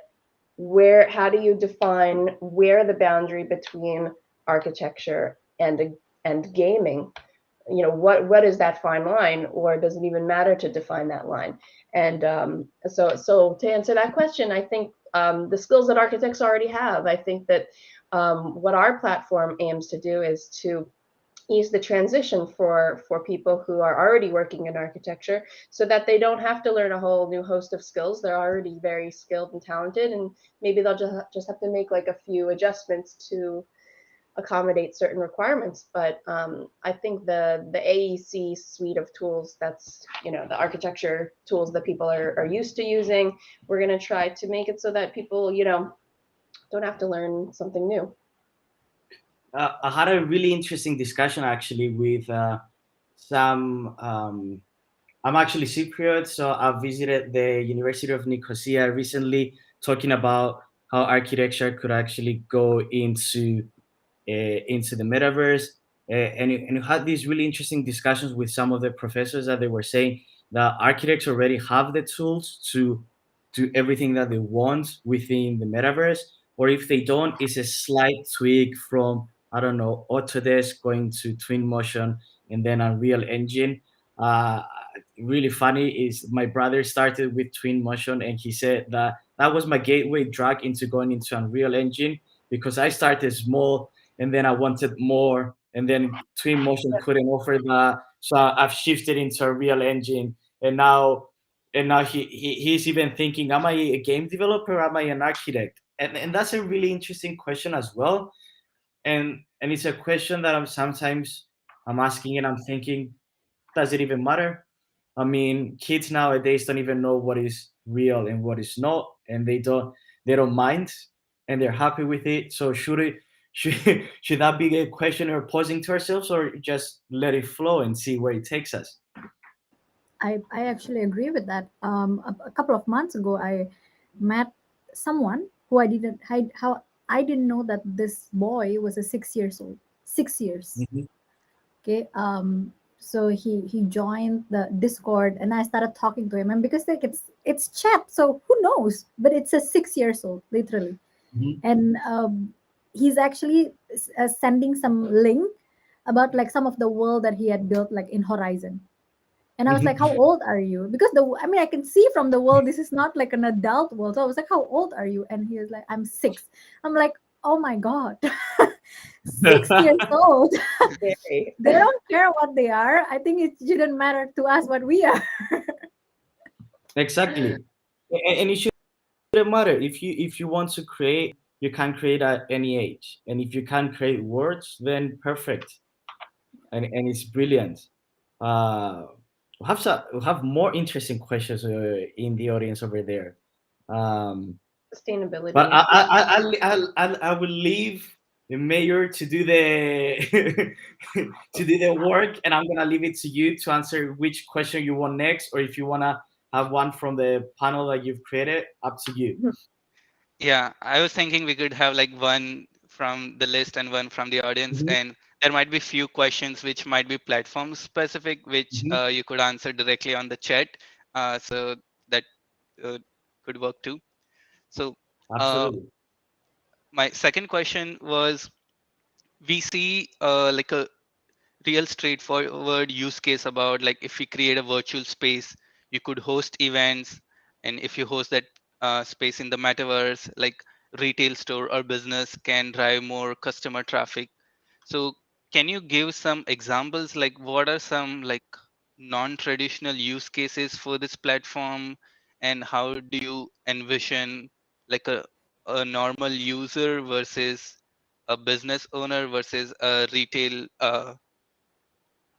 how do you define where the boundary between architecture and gaming, what is that fine line, or does it even matter to define that line? And so to answer that question, I think the skills that architects already have, I think that what our platform aims to do is to ease the transition for people who are already working in architecture, so that they don't have to learn a whole new host of skills. They're already very skilled and talented, and maybe they'll just have to make like a few adjustments to accommodate certain requirements. But I think the AEC suite of tools, that's the architecture tools that people are used to using, we're going to try to make it so that people don't have to learn something new. I had a really interesting discussion actually with some. I'm actually Cypriot, so I visited the University of Nicosia recently, talking about how architecture could actually go into the metaverse, and had these really interesting discussions with some of the professors that they were saying that architects already have the tools to do everything that they want within the metaverse, or if they don't, it's a slight tweak from, I don't know, Autodesk going to Twinmotion and then Unreal Engine. Uh, Really funny is my brother started with Twinmotion, and he said that that was my gateway drug into going into Unreal Engine, because I started small and then I wanted more, and then Twinmotion couldn't offer that, so I've shifted into a real engine, and now he's even thinking, am I a game developer, am I an architect? And that's a really interesting question as well, and it's a question that I'm asking, and I'm thinking, does it even matter? I mean, kids nowadays don't even know what is real and what is not, and they don't mind, and they're happy with it. So should that be a question we're posing to ourselves, or just let it flow and see where it takes us? I actually agree with that. A couple of months ago, I met someone who I didn't know that this boy was a 6 years old. 6 years. Mhm. Okay. So he joined the Discord, and I started talking to him, and because like it's chat, so who knows? But it's a 6 years old, literally, Mhm. and he's actually sending some link about like some of the world that he had built like in Horizon. And I was like, how old are you? Because I mean, I can see from the world, this is not like an adult world. So I was like, how old are you? And he was like, I'm 6. I'm like, oh my God, 6 years old. Very. They don't care what they are. I think it shouldn't matter to us what we are. Exactly, and it shouldn't matter if you want to create, you can create at any age, and if you can create words, then perfect, and it's brilliant. We have more interesting questions in the audience over there. Um, but Sustainability. I will leave the mayor to do the to do the work, and I'm gonna leave it to you to answer which question you want next, or if you wanna have one from the panel that you've created. Up to you. Yeah, I was thinking we could have like one from the list and one from the audience, Mhm, and there might be few questions which might be platform specific, which mhm. you could answer directly on the chat. So that uh, could work too. So uh, Absolutely. my second question was, we see like a real straightforward use case about like if we create a virtual space, you could host events, and if you host that space in the metaverse, like retail store or business can drive more customer traffic. So can you give some examples, like what are some like non-traditional use cases for this platform, and how do you envision like a normal user versus a business owner versus a retail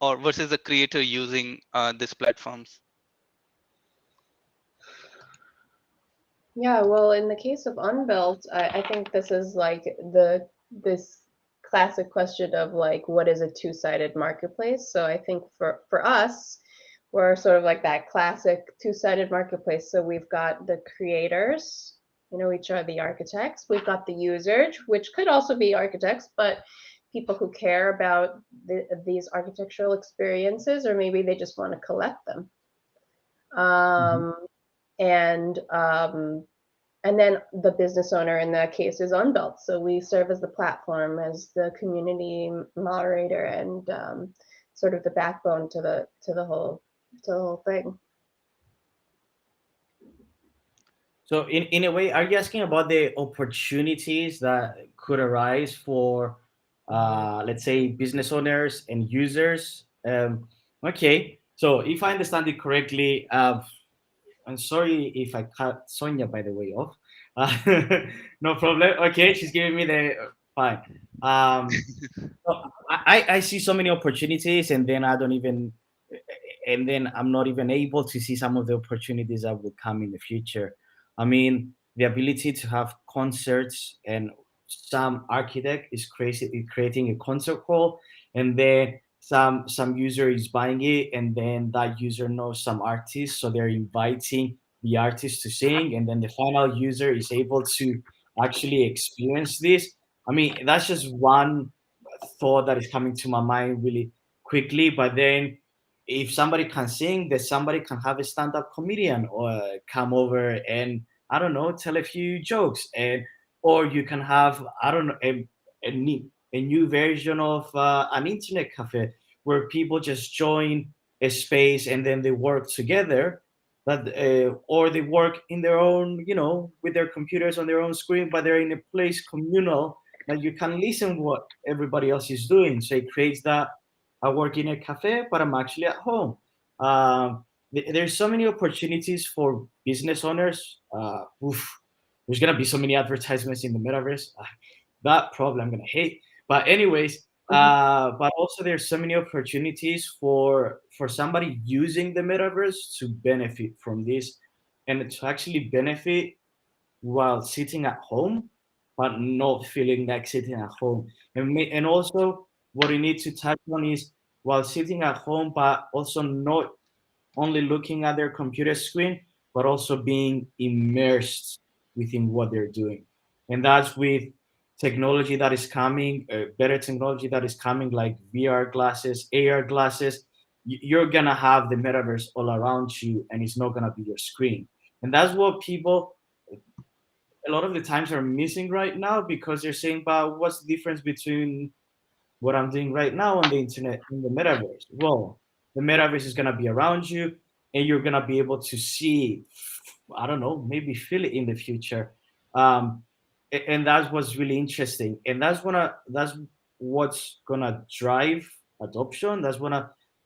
or versus a creator using these platforms? Yeah, well, in the case of Unbuilt, I think this is like this classic question of like what is a two-sided marketplace. So I think for us, we're sort of like that classic two-sided marketplace. So we've got the creators, which are the architects. We've got the users, which could also be architects, but people who care about these architectural experiences, or maybe they just want to collect them. Mhm. Um, and then the business owner in that case is Unbuilt. So we serve as the platform, as the community moderator, and sort of the backbone to the whole thing. So in a way, are you asking about the opportunities that could arise for, let's say, business owners and users? Okay. So if I understand it correctly, I'm sorry if I cut Sonia, by the way, off. No problem. Okay, she's giving me the fine. So I see so many opportunities, and then I don't even, and then I'm not even able to see some of the opportunities that will come in the future. I mean, the ability to have concerts, and some architect is crazy creating a concert hall, and then some user is buying it, and then that user knows some artists, so they're inviting the artist to sing, and then the final user is able to actually experience this. I mean, that's just one thought that is coming to my mind really quickly. But then, if somebody can sing, then somebody can have a stand-up comedian or come over and, I don't know, tell a few jokes, and or you can have, I don't know, a new version of an internet cafe where people just join a space and then they work together. That or they work in their own, with their computers on their own screen, but they're in a place communal that you can listen what everybody else is doing. So it creates that I work in a cafe, but I'm actually at home. There's so many opportunities for business owners. There's gonna be so many advertisements in the metaverse. That probably I'm gonna hate. But anyways, Mhm. but also there's so many opportunities for somebody using the metaverse to benefit from this, and to actually benefit while sitting at home, but not feeling like sitting at home. And also, what you need to touch on is while sitting at home, but also not only looking at their computer screen, but also being immersed within what they're doing. And that's with technology that is coming, better technology that is coming, like VR glasses, AR glasses. You're gonna have the metaverse all around you, and it's not gonna be your screen. And that's what people a lot of the times are missing right now, because they're saying, but what's the difference between what I'm doing right now on the internet and the metaverse? Well, the metaverse is going to be around you, and you're going to be able to see, I don't know, maybe feel it in the future. Um, and that's what's really interesting. And that's what's going to drive adoption.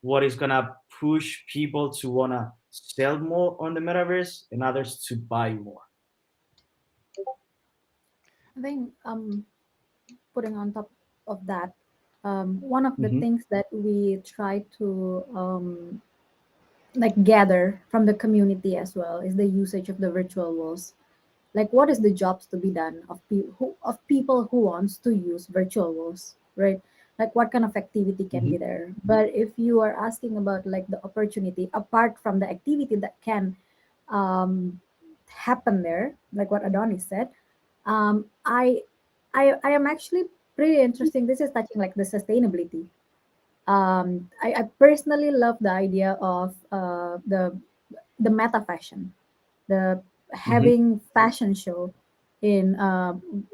What is going to push people to want to sell more on the metaverse and others to buy more. I think putting on top of that, one of the Hmm. things that we try to like gather from the community as well is the usage of the virtual walls. Like, what is the jobs to be done of people who wants to use virtual walls, right? Like, what kind of activity can be Hmm. there? But if you are asking about like the opportunity apart from the activity that can um, happen there, like what Adonis said, Um, I, I am actually pretty interesting. This is touching like the sustainability. I personally love the idea of the meta fashion, the Hmm. having fashion show in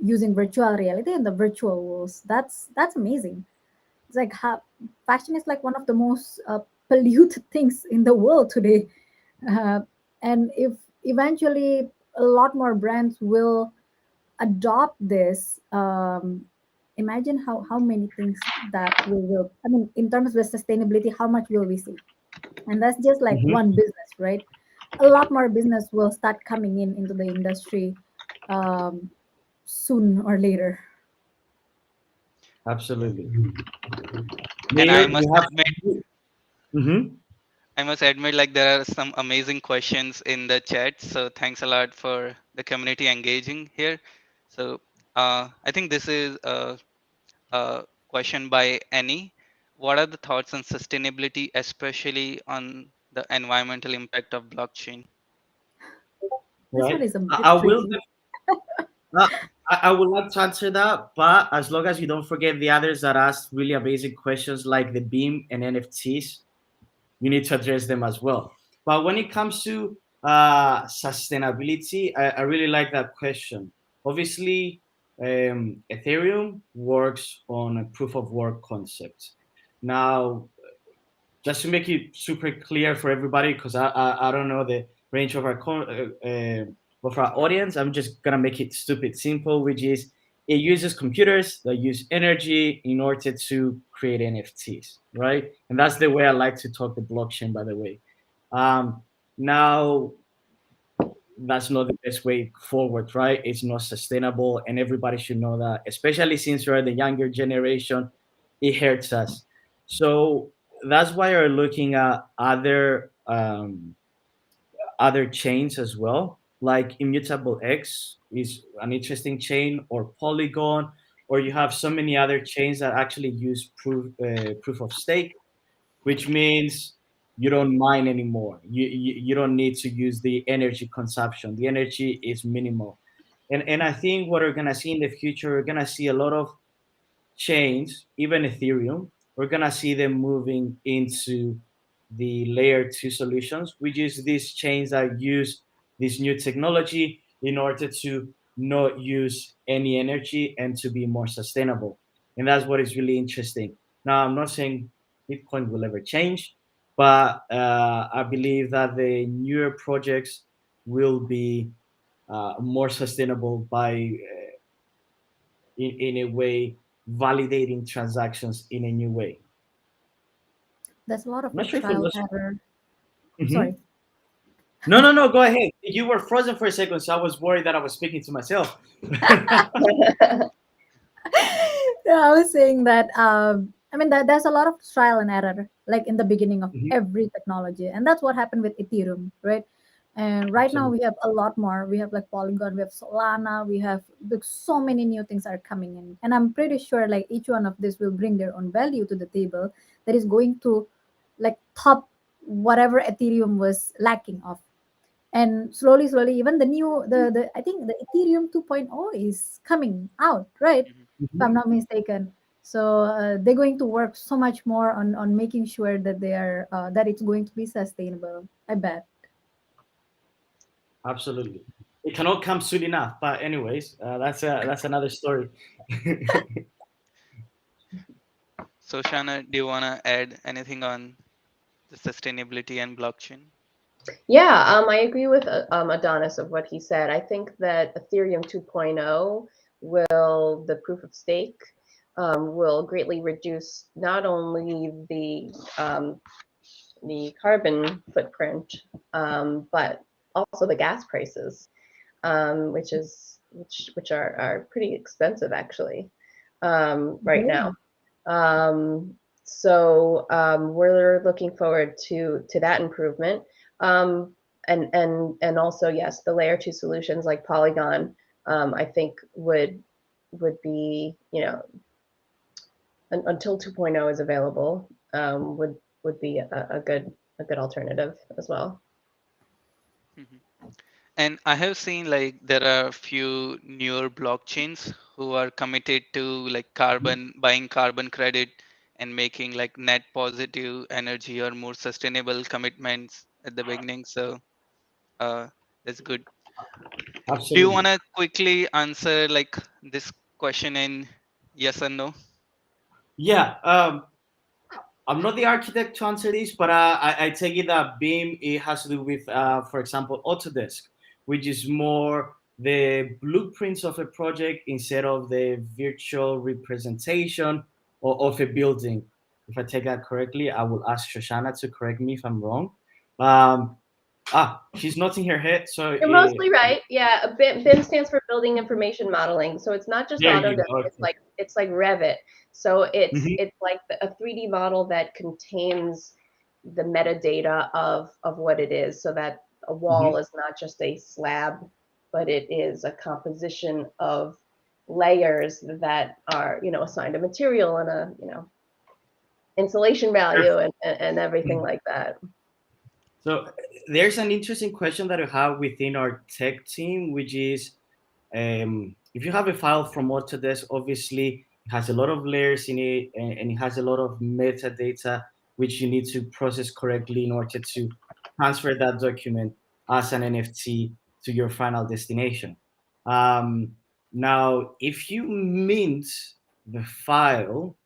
using virtual reality and the virtual worlds. That's amazing. It's like how fashion is like one of the most polluted things in the world today, uh, and if eventually a lot more brands will adopt this, imagine how many things that we will, I mean, in terms of sustainability, how much will we save? And that's just like Hmm. one business, right? A lot more business will start coming in into the industry um, soon or later. Absolutely. And I Mayor, must you have. admit, Hmm. like there are some amazing questions in the chat. So thanks a lot for the community engaging here. So I think this is a question by Annie. What are the thoughts on sustainability, especially on the environmental impact of blockchain? This one Right. is a I, bit I will. tricky. Uh, I would like to answer that, but as long as you don't forget the others that asked really amazing questions like the beam and NFTs, you need to address them as well. But when it comes to sustainability, I really like that question. Obviously, Ethereum works on a proof of work concept. Now, just to make it super clear for everybody, because I don't know the range of of our audience, I'm just gonna make it stupid simple, which is it uses computers that use energy in order to create NFTs, right? And that's the way I like to talk the blockchain, by the way. Now, that's not the best way forward, right? It's not sustainable, and everybody should know that, especially since we're the younger generation, it hurts us. So that's why we're looking at other chains as well, like Immutable X is an interesting chain, or Polygon, or you have so many other chains that actually use proof of stake, which means you don't mine anymore. You don't need to use the energy consumption. The energy is minimal. And I think what we're gonna see in the future, we're gonna see a lot of chains, even Ethereum, we're gonna see them moving into the layer two solutions, which is these chains that use this new technology in order to not use any energy and to be more sustainable. And that's what is really interesting. Now, I'm not saying Bitcoin will ever change, but I believe that the newer projects will be more sustainable by in a way validating transactions in a new way. There's a lot of I'm not like sure if it trial was. error. Mhm. Sorry. No, no, no. Go ahead. You were frozen for a second, so I was worried that I was speaking to myself. Yeah, I was saying that I mean that there's a lot of trial and error like in the beginning of Mhm. every technology, and that's what happened with Ethereum, right? And right now Absolutely. we have a lot more. We have like Polygon, we have Solana, we have like so many new things are coming in, and I'm pretty sure like each one of this will bring their own value to the table that is going to like top whatever Ethereum was lacking of. And slowly even the new the I think the Ethereum 2.0 is coming out, right? Mhm. If I'm Mhm. not mistaken. So they're going to work so much more on making sure that they are that it's going to be sustainable, I bet. Absolutely. It cannot come soon enough. But anyways, that's another story. So Shana, do you want to add anything on the sustainability and blockchain? Yeah, I agree with Adonis of what he said. I think that Ethereum 2.0 will, the proof of stake, will greatly reduce not only the carbon footprint, but also the gas prices, which are pretty expensive actually right now. Yeah, Um, so we're looking forward to that improvement. Um, and also yes, the layer two solutions like Polygon, I think would be, until 2.0 is available, would be a good alternative as well. Mhm. And I have seen like there are a few newer blockchains who are committed to like carbon buying carbon credit and making like net positive energy or more sustainable commitments at the beginning. So uh, that's good. Do you Absolutely. want to quickly answer like this question in yes or no? Yeah. I'm not the architect to answer this, but I take it that BIM it has to do with, for example, Autodesk, which is more the blueprints of a project instead of the virtual representation of a building. If I take that correctly, I will ask Shoshana to correct me if I'm wrong. Um, she's nodding her head, so You're mostly right. Yeah, BIM stands for Building Information Modeling. So it's not just there you Autodesk. go. Okay. It's like Revit. So Mhm. it's like a 3D model that contains the metadata of what it is, so that a wall Mhm. is not just a slab, but it is a composition of layers that are assigned a material and a insulation value and everything like that. So there's an interesting question that we have within our tech team, which is if you have a file from Autodesk, obviously it has a lot of layers in it and it has a lot of metadata which you need to process correctly in order to transfer that document as an NFT to your final destination. Um, Now, if you mint the file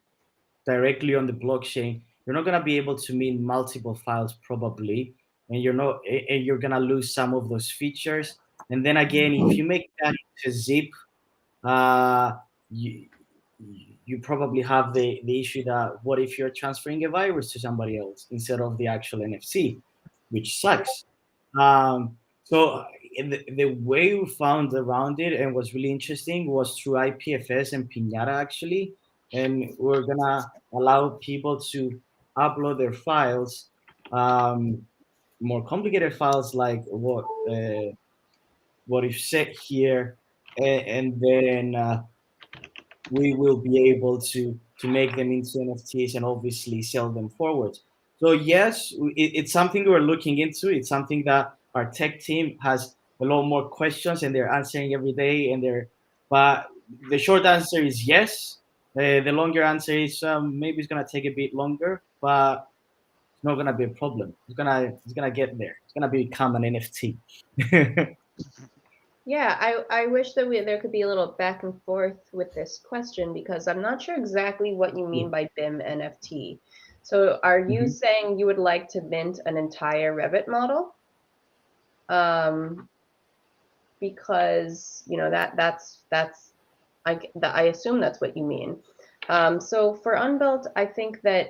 directly on the blockchain, you're not going to be able to mint multiple files probably, and you're going to lose some of those features. And then again, if you make that into zip, uh, you you probably have the issue that what if you're transferring a virus to somebody else instead of the actual NFC, which sucks. So the way we found around it and was really interesting was through IPFS and Pinata actually, and we're gonna allow people to upload their files, more complicated files like what if set here, and then we will be able to make them into NFTs and obviously sell them forward. So yes, it's something we're looking into. It's something that our tech team has a lot more questions and they're answering every day. But the short answer is yes. The longer answer is maybe it's gonna take a bit longer, but it's not gonna be a problem. It's gonna get there. It's gonna become an NFT. Yeah, I wish that there could be a little back and forth with this question because I'm not sure exactly what you mean by BIM NFT. So are you Mhm. saying you would like to mint an entire Revit model? Because I assume that's what you mean. So for Unbuilt, I think that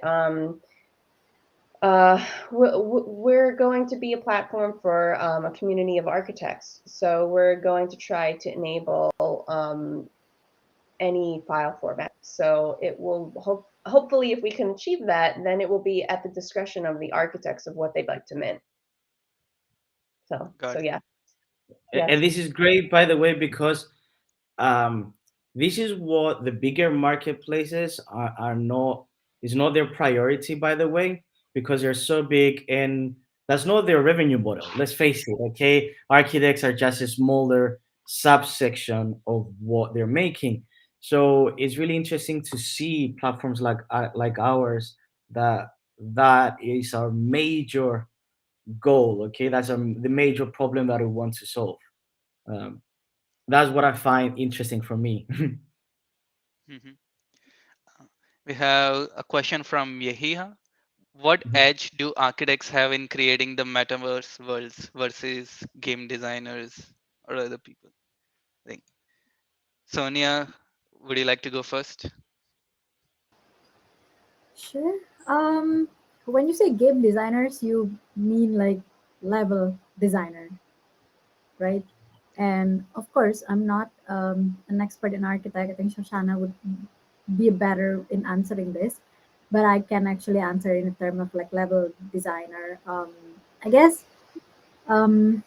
we're going to be a platform for a community of architects. So we're going to try to enable any file format. So it will hopefully, if we can achieve that, then it will be at the discretion of the architects of what they'd like to mint. So Got it. yeah, yes. And this is great, by the way, because um, this is what the bigger marketplaces are not is not their priority, by the way, because they're so big and that's not their revenue model. Let's face it, okay? Architects are just a smaller subsection of what they're making. So it's really interesting to see platforms like ours that is our major goal. Okay, that's the major problem that we want to solve. Um, that's what I find interesting for me. Mhm. We have a question from Yehiha. What edge do architects have in creating the metaverse worlds versus game designers or other people? I think Sonia, would you like to go first? Sure. When you say game designers, you mean like level designer, right? And of course, I'm not an expert in architect. I think Shoshana would be better in answering this, but I can actually answer in terms of like level designer. I guess um,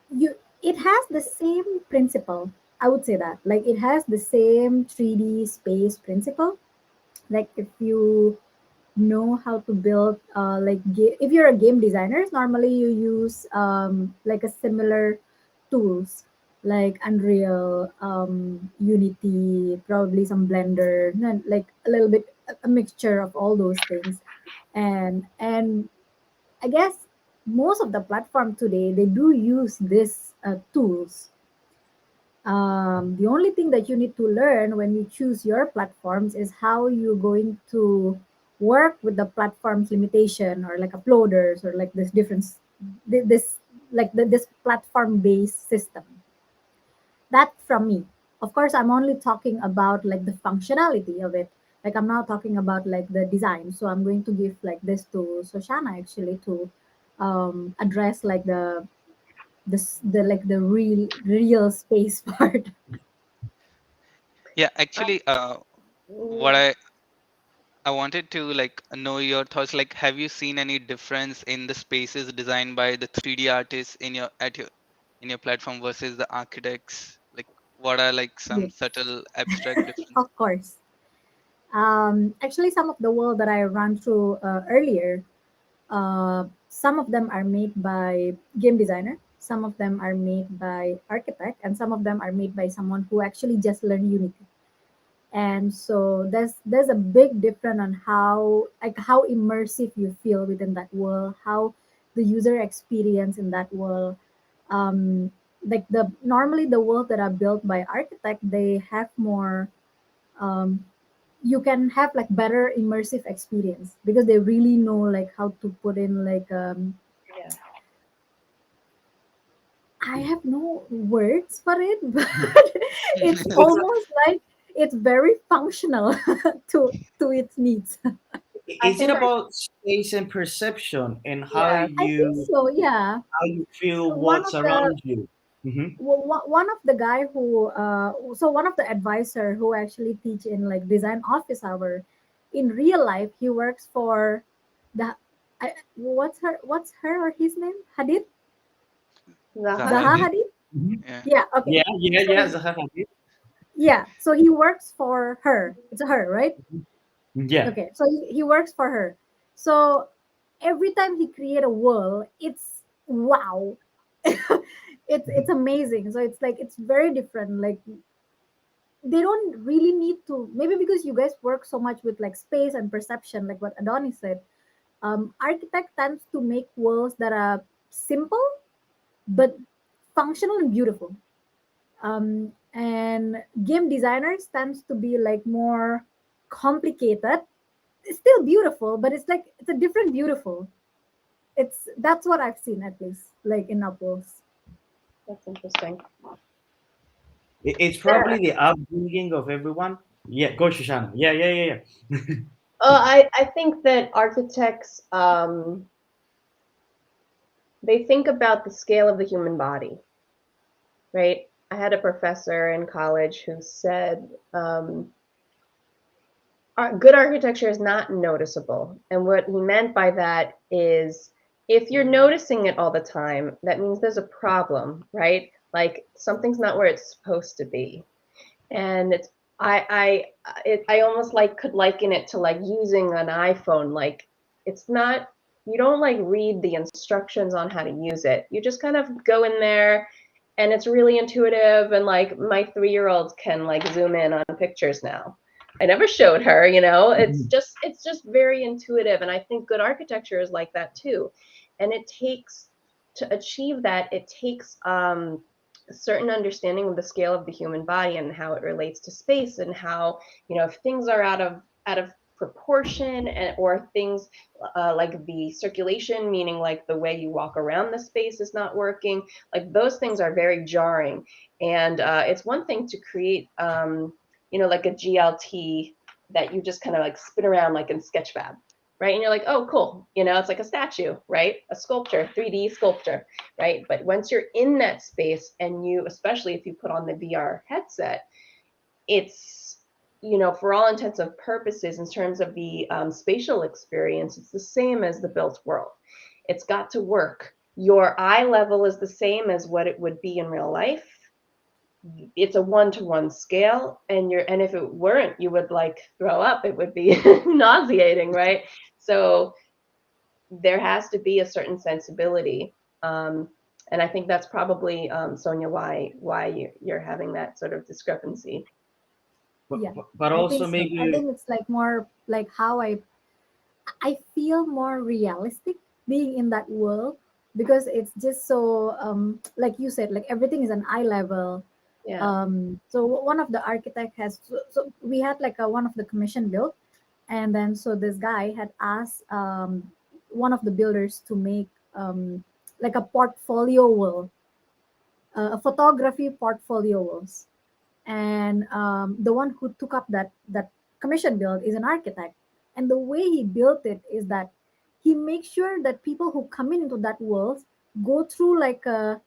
you it has the same principle. I would say that like it has the same 3D space principle. Like if you know how to build if you're a game designer, normally you use like a similar tools like Unreal, Unity, probably some Blender, and like a little bit a mixture of all those things. And I guess most of the platform today they do use these tools. The only thing that you need to learn when you choose your platforms is how you're going to work with the platform's limitation, or like uploaders, or like this difference, this this platform based system. That's from me. Of course, I'm only talking about like the functionality of it. Like I'm not talking about like the design. So I'm going to give like this to Soshana actually to address like the like the real space part. Yeah, Um, actually, what mm, I wanted to like know your thoughts. Like, have you seen any difference in the spaces designed by the 3D artists in your in your platform versus the architects? Like, what are like some Yes, subtle abstract difference? of course. Actually, some of the world that I ran through earlier, some of them are made by game designer, some of them are made by architect, and some of them are made by someone who actually just learned Unity. And so there's a big difference on how immersive you feel within that world, how the user experience in that world. Like the normally the world that are built by architect, they have more um, you can have like better immersive experience because they really know like how to put in like yeah, I have no words for it, but it's almost like it's very functional to its needs. I Is it think our about space and perception and yeah, I think so, yeah. how you feel So one what's of the around you? Hmm. one of the guy who so one of the advisor who actually teach in like design office hour, in real life he works for the what's her or his name, Hadid, Zaha. Zaha Zahadi? Hadid. Hmm. Yeah. Yeah, okay. Yeah, yeah, So yeah. Zahar Hadid. yeah, so he works for her, it's a her, right? Yeah. Okay, so he works for her. So every time he create a world, it's wow. It's amazing. So it's like it's very different. Like they don't really need to, maybe because you guys work so much with like space and perception, like what Adonis said. Architect tends to make worlds that are simple but functional and beautiful. And game designers tends to be like more complicated. It's still beautiful, but it's like it's a different beautiful. It's that's what I've seen, at least like in Apples. That's interesting. It's Yeah. probably the upbringing of everyone. Yeah, go Shoshana. Yeah, yeah, yeah, yeah. I think that architects they think about the scale of the human body, right? I had a professor in college who said good architecture is not noticeable. And what he meant by that is if you're noticing it all the time, that means there's a problem, right? Like something's not where it's supposed to be. And it's I almost like could liken it to like using an iPhone. Like it's not, you don't like read the instructions on how to use it. You just kind of go in there and it's really intuitive, and like my 3-year-old can like zoom in on pictures now. I never showed her, you know. It's just very intuitive, and I think good architecture is like that too. And it takes, to achieve that, it takes a certain understanding of the scale of the human body and how it relates to space, and how, you know, if things are out of proportion, and or things like the circulation, meaning like the way you walk around the space is not working, like those things are very jarring. And it's one thing to create you know, like a GLT that you just kind of like spin around like in Sketchfab, right? And you're like, oh, cool. You know, it's like a statue, right? A sculpture, 3D sculpture, right? But once you're in that space, and you, especially if you put on the VR headset, it's, you know, for all intents and purposes, in terms of the spatial experience, it's the same as the built world. It's got to work. Your eye level is the same as what it would be in real life. it's a one-to-one scale, and if it weren't, you would like throw up. It would be nauseating, right? So there has to be a certain sensibility. And I think that's probably, Sonia, why you're having that sort of discrepancy. Yeah, but I think also so. I maybe think it's like more like how I feel more realistic being in that world, because it's just so like you said, like everything is an eye level. Yeah. So one of the architect has, so we had like one of the commission built, and then so this guy had asked one of the builders to make like a portfolio wall, a photography portfolio walls, and the one who took up that commission build is an architect, and the way he built it is that he makes sure that people who come into that world go through like a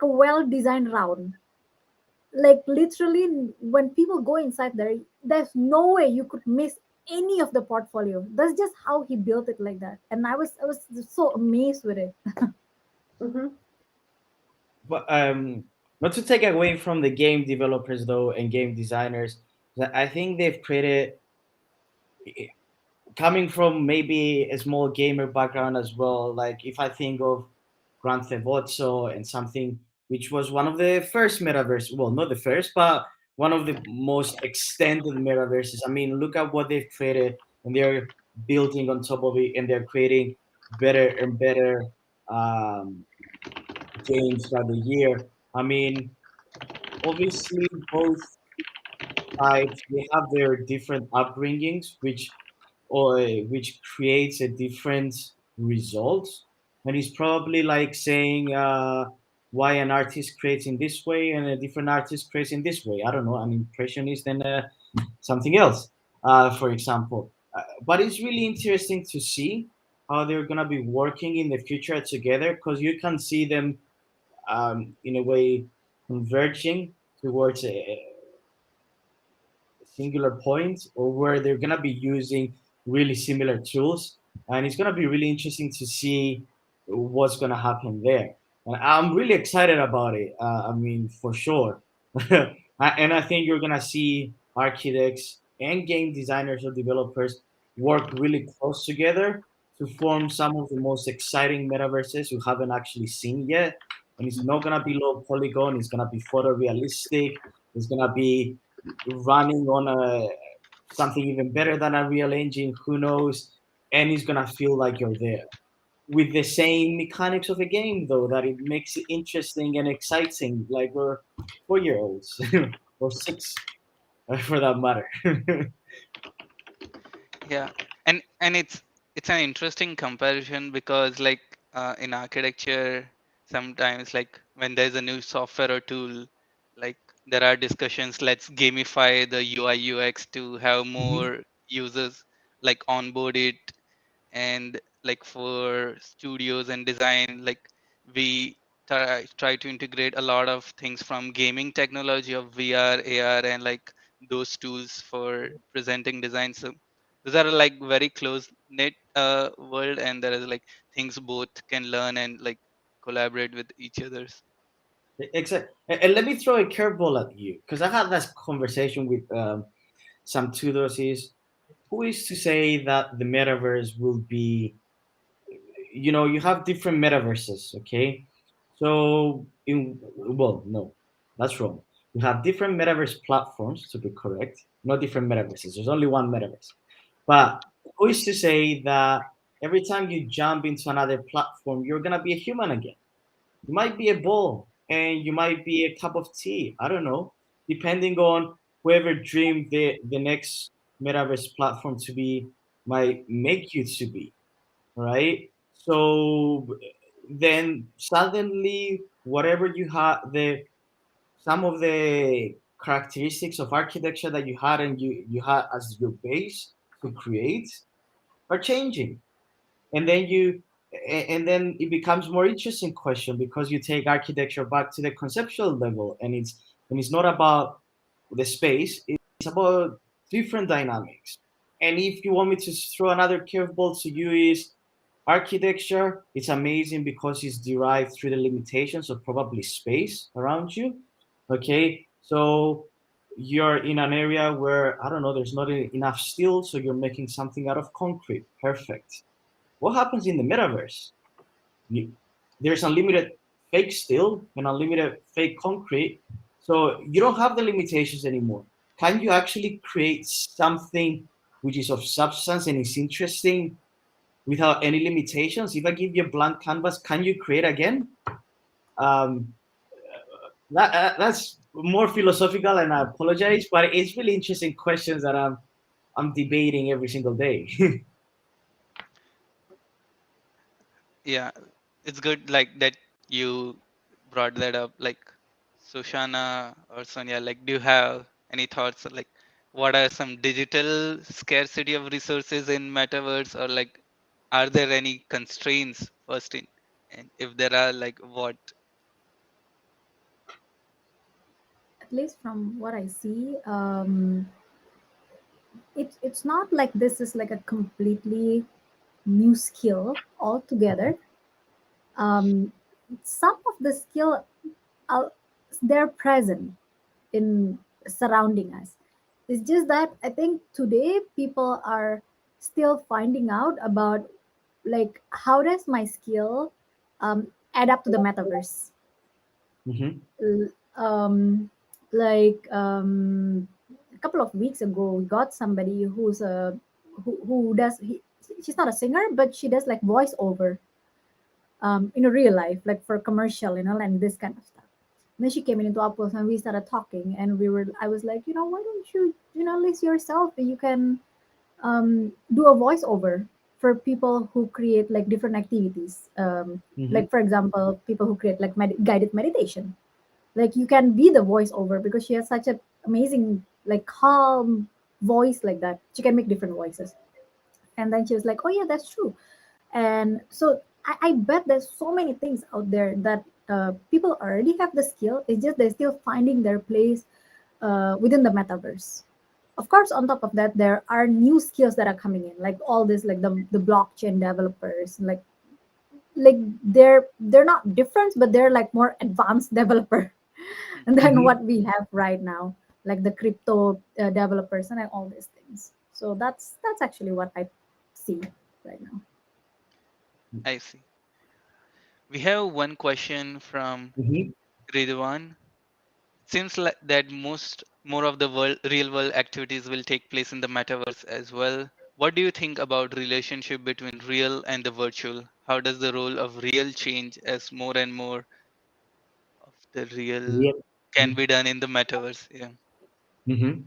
well designed round. Like literally, when people go inside there, there's no way you could miss any of the portfolio. That's just how he built it like that, and I was so amazed with it. Mm-hmm. but not to take away from the game developers though and game designers, that I think they've created, coming from maybe a small gamer background as well. Like if I think of Grand Theft Auto and something which was one of the first metaverse, well, not the first, but one of the most extended metaverses. I mean, look at what they've created, and they're building on top of it, and they're creating better and better um, games throughout the year. I mean, obviously, both sides they have their different upbringings, which creates a different result. And it's probably like saying why an artist creates in this way and a different artist creates in this way. I don't know, an impressionist and something else, for example. But it's really interesting to see how they're gonna be working in the future together, because you can see them in a way converging towards a singular point, or where they're going to be using really similar tools. And it's going to be really interesting to see what's going to happen there. And I'm really excited about it. I mean, for sure. And I think you're going to see architects and game designers or developers work really close together to form some of the most exciting metaverses we haven't actually seen yet. And it's not going to be low polygon, it's going to be photorealistic, it's going to be running on a something even better than a real engine, who knows, and it's gonna feel like you're there with the same mechanics of a game, though, that it makes it interesting and exciting, like we're 4-year-olds or six for that matter. Yeah, and it's an interesting comparison because like in architecture, sometimes like when there's a new software or tool, like there are discussions, let's gamify the UI UX to have Mhm. more users like onboard it. And like for studios and design, like we try to integrate a lot of things from gaming technology of VR, AR, and like those tools for presenting design. So those are like very close knit world, and there is like things both can learn and like collaborate with each others. Exactly. And let me throw a curveball at you, because I had this conversation with some tutors. Is who is to say that the metaverse will be, you have different metaverses, okay? So well, no, that's wrong. You have different metaverse platforms, to be correct, not different metaverses. There's only one metaverse. But who is to say that every time you jump into another platform, you're gonna be a human again? You might be a ball, and you might be a cup of tea, I don't know, depending on whoever dreamed the next metaverse platform to be might make you to be, right? So then suddenly, whatever you had, the some of the characteristics of architecture that you had and you had as your base to create are changing, and then and then it becomes more interesting question, because you take architecture back to the conceptual level, and it's not about the space, it's about different dynamics. And if you want me to throw another curveball to you, is architecture, it's amazing because it's derived through the limitations of probably space around you. Okay, so you're in an area where, I don't know, there's not enough steel, so you're making something out of concrete. Perfect. What happens in the metaverse? You, there's unlimited fake steel and unlimited fake concrete, so you don't have the limitations anymore. Can you actually create something which is of substance and is interesting without any limitations? If I give you a blank canvas, can you create again? Um, that's more philosophical, and I apologize, but it's really interesting questions that I'm debating every single day. Yeah, it's good like that you brought that up. Like Sushana or Sonia, like do you have any thoughts like what are some digital scarcity of resources in metaverse, or like are there any constraints first in, and if there are, like what? At least from what I see, it's not like this is like a completely new skill altogether. Um, some of the skill, uh, they're present in surrounding us. It's just that I think today people are still finding out about like how does my skill add up to the metaverse. Hmm. L- Um, like a couple of weeks ago, we got somebody who does she's not a singer, but she does like voiceover in a real life, like for commercial, and this kind of stuff. And then she came into Upwork and we started talking, and I was like, why don't you, list yourself? You can do a voiceover for people who create like different activities. Hmm. Like for example, people who create like guided meditation. Like you can be the voiceover because she has such a amazing, like calm voice like that. She can make different voices. And then she was like, oh yeah, that's true. And so I bet there's so many things out there that people already have the skill. It's just they're still finding their place within the metaverse. Of course, on top of that, there are new skills that are coming in, like all this, like the blockchain developers, like they're not different, but they're like more advanced developer than Hmm. what we have right now, like the crypto developers and all these things. So that's actually what I see right now. I see. We have one question from Hmm. Ridwan. Seems like that more of the real world activities will take place in the metaverse as well. What do you think about relationship between real and the virtual? How does the role of real change as more and more of the real Yeah. can be done in the metaverse? Yeah. Hmm.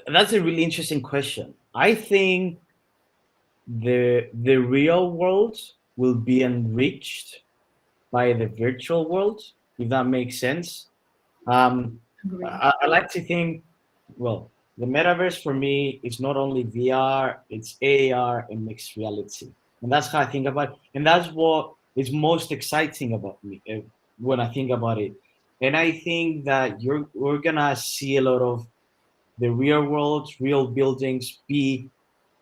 That's a really interesting question. I think the real world will be enriched by the virtual world, if that makes sense. Um, Agree. I like to think, well, the metaverse for me is not only VR, it's AR and mixed reality. And that's how I think about it. And that's what is most exciting about me when I think about it. And I think that we're gonna see a lot of the real world, real buildings be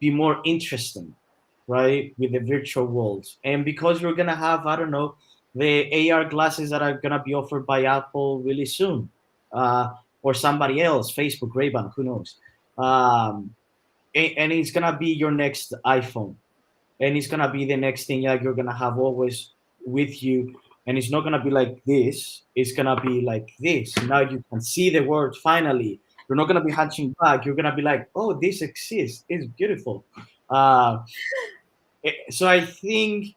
more interesting, right, with the virtual world. And because we're gonna have, I don't know, the AR glasses that are gonna be offered by Apple really soon, or somebody else, Facebook, Ray-Ban, who knows? And it's gonna be your next iPhone, and it's gonna be the next thing that you're gonna have always with you. And it's not gonna be like this, it's gonna be like this. Now you can see the world finally. You're not gonna be hunching back, you're gonna be like, oh, this exists, it's beautiful. uh, so I think,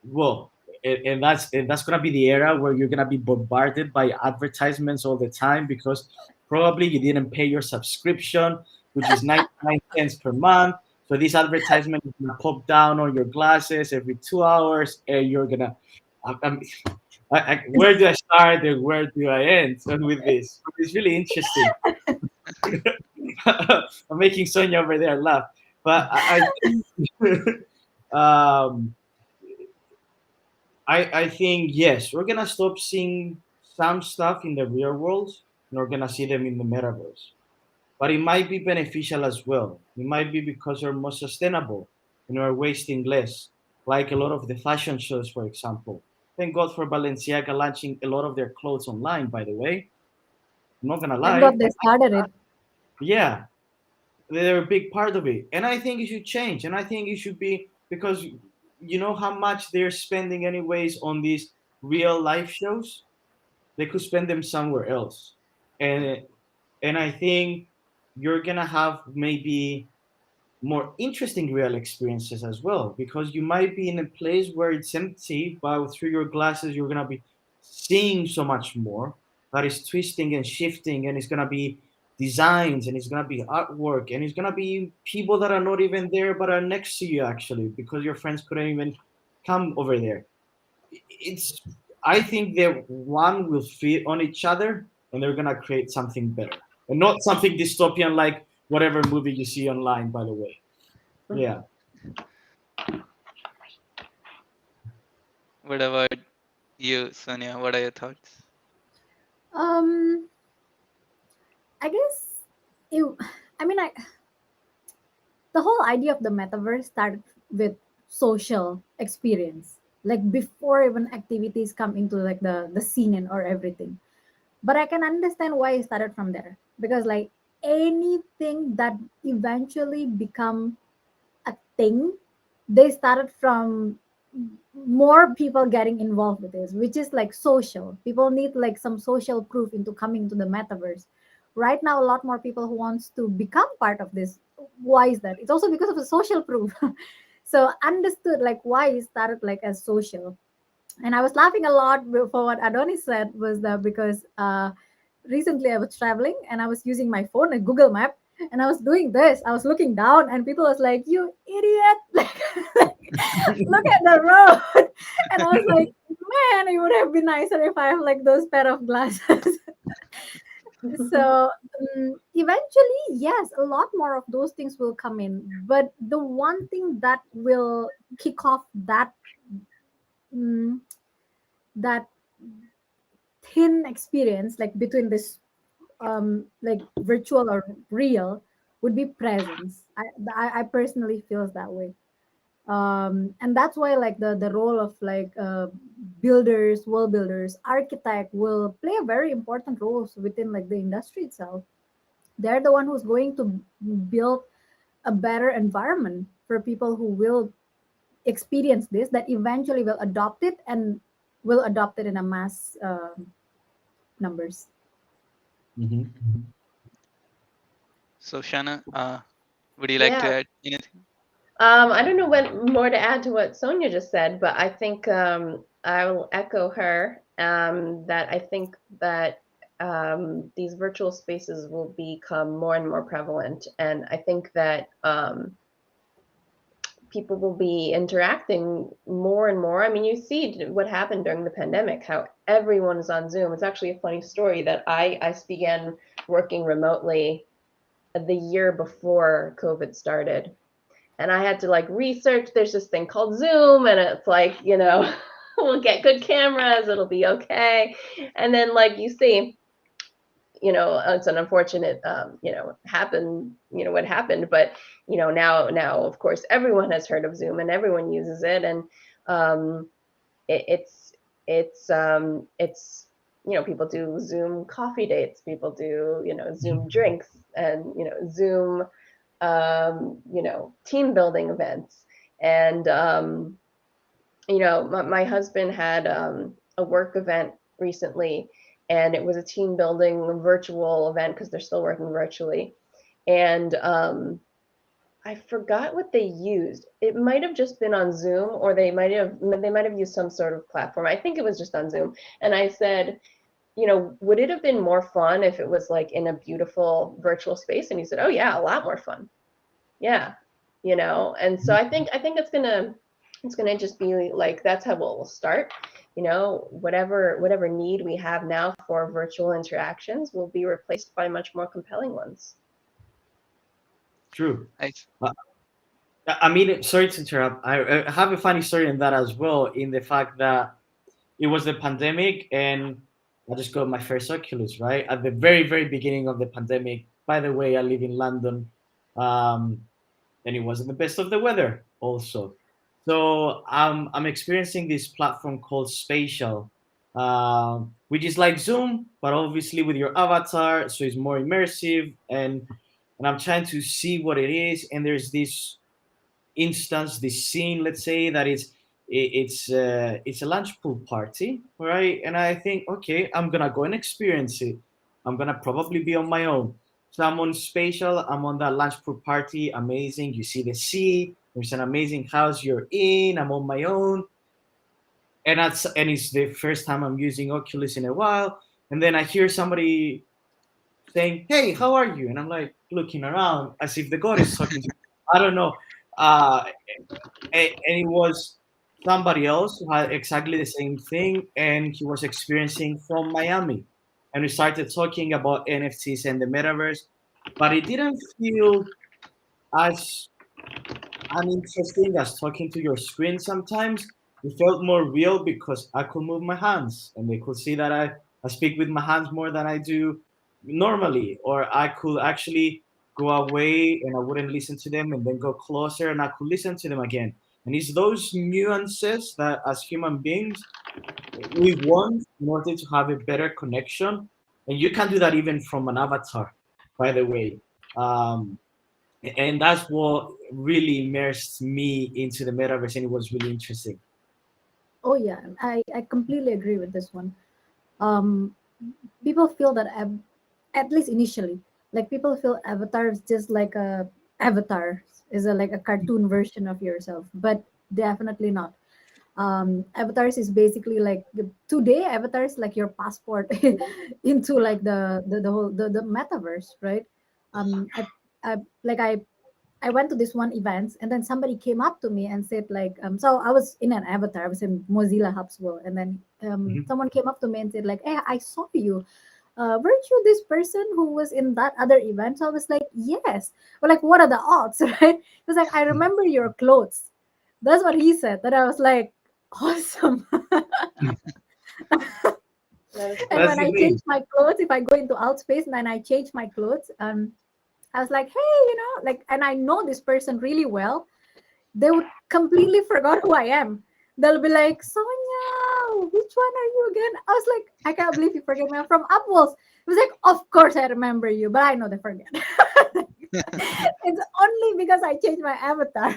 well, and that's gonna be the era where you're gonna be bombarded by advertisements all the time, because probably you didn't pay your subscription, which is 99 cents per month. So this advertisement is gonna pop down on your glasses every 2 hours, and you're gonna. I'm, where do I start and where do I end with this? It's really interesting. I'm making Sonia over there laugh, but I think um, I think yes, we're gonna stop seeing some stuff in the real world, and we're gonna see them in the metaverse. But it might be beneficial as well. It might be because we're more sustainable and we're wasting less, like a lot of the fashion shows, for example. Thank God for Balenciaga launching a lot of their clothes online, by the way. I'm not gonna Thank lie. God they started it. Yeah, they're a big part of it. And I think it should change. And I think it should be, because you know how much they're spending anyways on these real life shows? They could spend them somewhere else. And I think you're gonna have maybe more interesting real experiences as well, because you might be in a place where it's empty, but through your glasses you're gonna be seeing so much more that is twisting and shifting, and it's gonna be designs, and it's gonna be artwork, and it's gonna be people that are not even there but are next to you actually, because your friends couldn't even come over there. It's I think that one will feed on each other, and they're gonna create something better, and not something dystopian like whatever movie you see online, by the way. Yeah. What about you, Sonia? What are your thoughts? Um, I guess it. I mean, the whole idea of the metaverse started with social experience, like before even activities come into like the scene and or everything. But I can understand why it started from there, because like anything that eventually become a thing, they started from more people getting involved with this, which is like social. People need like some social proof into coming to the metaverse. Right now, a lot more people who wants to become part of this. Why is that? It's also because of the social proof. So understood like why it started like as social. And I was laughing a lot for what Adonis said was that because recently I was traveling and I was using my phone, a Google Map, and I was doing this. I was looking down, and people was like, "You idiot! Like, look at the road." And I was like, "Man, it would have been nicer if I have like those pair of glasses." So eventually, yes, a lot more of those things will come in. But the one thing that will kick off mm, that thin experience, like between this like virtual or real, would be presence. I personally feels that way. And that's why like the role of like builders, world builders, architect will play a very important role within like the industry itself. They're the one who's going to build a better environment for people who will experience this, that eventually will adopt it and will adopt it in a mass numbers. Mm-hmm. So, Shana, would you like to Yeah. add anything? I don't know what more to add to what Sonia just said, but I think I will echo her that I think that these virtual spaces will become more and more prevalent. And I think that people will be interacting more and more. I mean, you see what happened during the pandemic, how everyone is on Zoom. It's actually a funny story that I began working remotely the year before COVID started. And I had to like research. There's this thing called Zoom, and it's like, we'll get good cameras, it'll be okay. And then, like, you see, it's an unfortunate, happened, what happened. But, now, of course, everyone has heard of Zoom and everyone uses it. And um, it's, people do Zoom coffee dates, people do, Zoom drinks, and, Zoom team building events. And, my husband had a work event recently, and it was a team building virtual event because they're still working virtually. And I forgot what they used. It might have just been on Zoom, or they might have used some sort of platform. I think it was just on Zoom. And I said, would it have been more fun if it was like in a beautiful virtual space? And he said, oh yeah, a lot more fun. Yeah. And so I think it's gonna just be like, that's how we'll start. Whatever need we have now for virtual interactions will be replaced by much more compelling ones. True. I, I mean, sorry to interrupt. I have a funny story in that as well, in the fact that it was the pandemic, and I just got my first Oculus, right? At the very, very beginning of the pandemic. By the way, I live in London, and it wasn't the best of the weather also. So I'm experiencing this platform called Spatial, which is like Zoom, but obviously with your avatar, so it's more immersive. And I'm trying to see what it is. And there's this instance, this scene, let's say that it's a lunch pool party, right? And I think, okay, I'm gonna go and experience it. I'm gonna probably be on my own. So I'm on Spatial. I'm on that lunch pool party. Amazing. You see the sea. There's an amazing house you're in. I'm on my own, and it's the first time I'm using Oculus in a while. And then I hear somebody saying, "Hey, how are you?" And I'm like looking around as if the God is talking to me. I don't know. Uh, and it was somebody else who had exactly the same thing, and he was experiencing from Miami. And we started talking about NFTs and the metaverse, but it didn't feel as uninteresting as talking to your screen sometimes. It felt more real because I could move my hands and they could see that I speak with my hands more than I do normally. Or I could actually go away and I wouldn't listen to them and then go closer and I could listen to them again. And it's those nuances that as human beings we want in order to have a better connection. And you can do that even from an avatar, by the way. Um, and that's what really immersed me into the metaverse, and it was really interesting. Oh yeah, I completely agree with this one. Um, People feel that at least initially, like people feel avatars just like a avatar is a like a cartoon version of yourself, but definitely not. Avatars is basically like today avatars like your passport into like the whole the metaverse, right? I like I went to this one event and then somebody came up to me and said like so I was in an avatar, I was in Mozilla Hubs world, and then Mhm. someone came up to me and said like, hey, I saw you, weren't you this person who was in that other event? So I was like, yes. Well, like, what are the odds? Right? It was like, I remember your clothes. That's what he said. That I was like, awesome. And That's when the I thing. change my clothes, if I go into Outspace and then I change my clothes, I was like, hey, like, and I know this person really well. They would completely forgot who I am. They'll be like, Sonia, which one are you again? I was like, I can't believe you forget me. I'm from Upwells. It was like, of course I remember you, but I know they forget. It's only because I changed my avatar.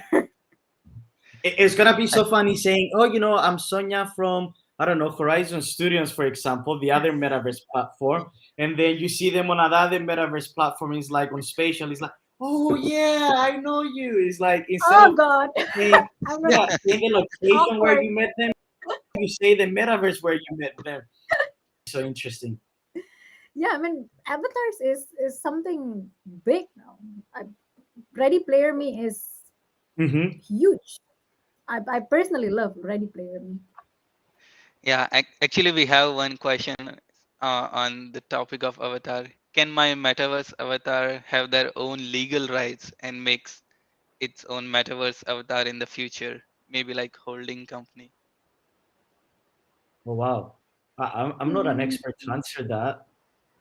It's gonna be so funny saying, "Oh, I'm Sonia from I don't know Horizon Studios, for example, the other Yes. metaverse platform," and then you see them on another metaverse platform. It's like on Spatial. It's like, "Oh yeah, I know you." It's like instead Oh of God. saying, I'm gonna yeah, saying the location where awkward. you met them, you say the metaverse where you met them. So interesting. Yeah, I mean, avatars is something big now. Ready Player Me is Hmm. huge. I personally love Ready Player Me. Yeah, actually, we have one question on the topic of avatar. Can my metaverse avatar have their own legal rights and makes its own metaverse avatar in the future? Maybe like holding company. Oh wow, I'm not an Hmm. expert to answer that.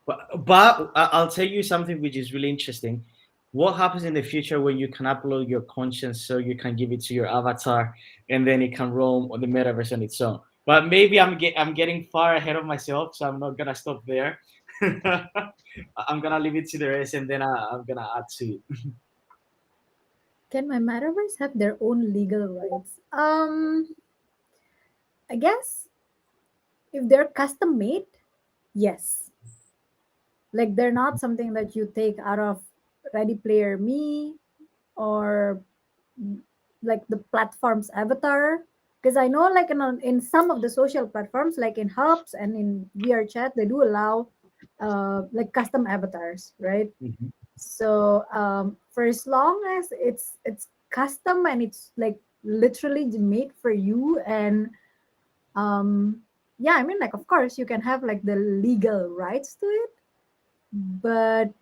But I'll tell you something which is really interesting. What happens in the future when you can upload your conscience so you can give it to your avatar and then it can roam on the metaverse on its own? But maybe I'm getting far ahead of myself, so I'm not gonna stop there. I'm gonna leave it to the rest and then I'm gonna add to it. Can my metaverse have their own legal rights? I guess if they're custom made, yes. Like they're not something that you take out of Ready Player Me or like the platform's avatar. Because I know like in some of the social platforms, like in Hubs and in VR chat, they do allow like custom avatars, right? Mhm. So for as long as it's custom and it's like literally made for you, and yeah, I mean, like, of course you can have like the legal rights to it, but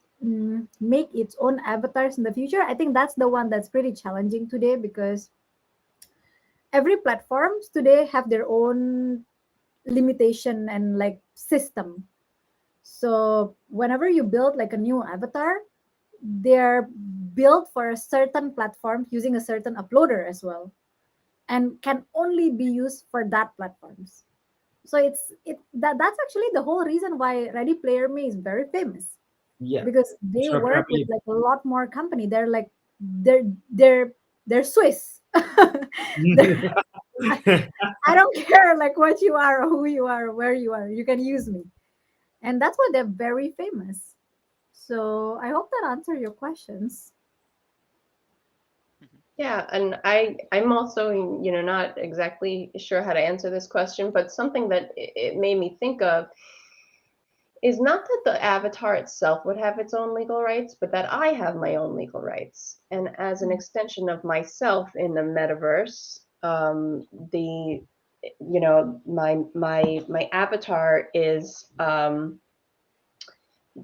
make its own avatars in the future, I think that's the one that's pretty challenging today, because every platforms today have their own limitation and like system. So whenever you build like a new avatar, they're built for a certain platform using a certain uploader as well. and can only be used for that platforms. So that's actually the whole reason why Ready Player Me is very famous, Yeah. because they So work with probably. like a lot more company. They're like they're Swiss. They're- I don't care like what you are or who you are or where you are. You can use me, and that's why they're very famous. So I hope that answered your questions. Mhm. Yeah, and I'm also, not exactly sure how to answer this question, but something that it made me think of is not that the avatar itself would have its own legal rights, but that I have my own legal rights. And as an extension of myself in the metaverse, the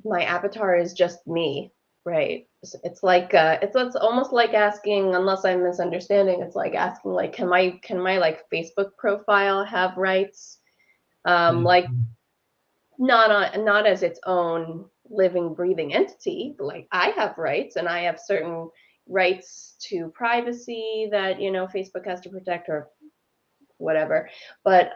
my avatar is just me, right? It's like it's almost like asking, unless I'm misunderstanding, it's like asking like, can my like Facebook profile have rights? Like not as its own living, breathing entity. Like I have rights, and I have certain rights to privacy that Facebook has to protect or whatever. But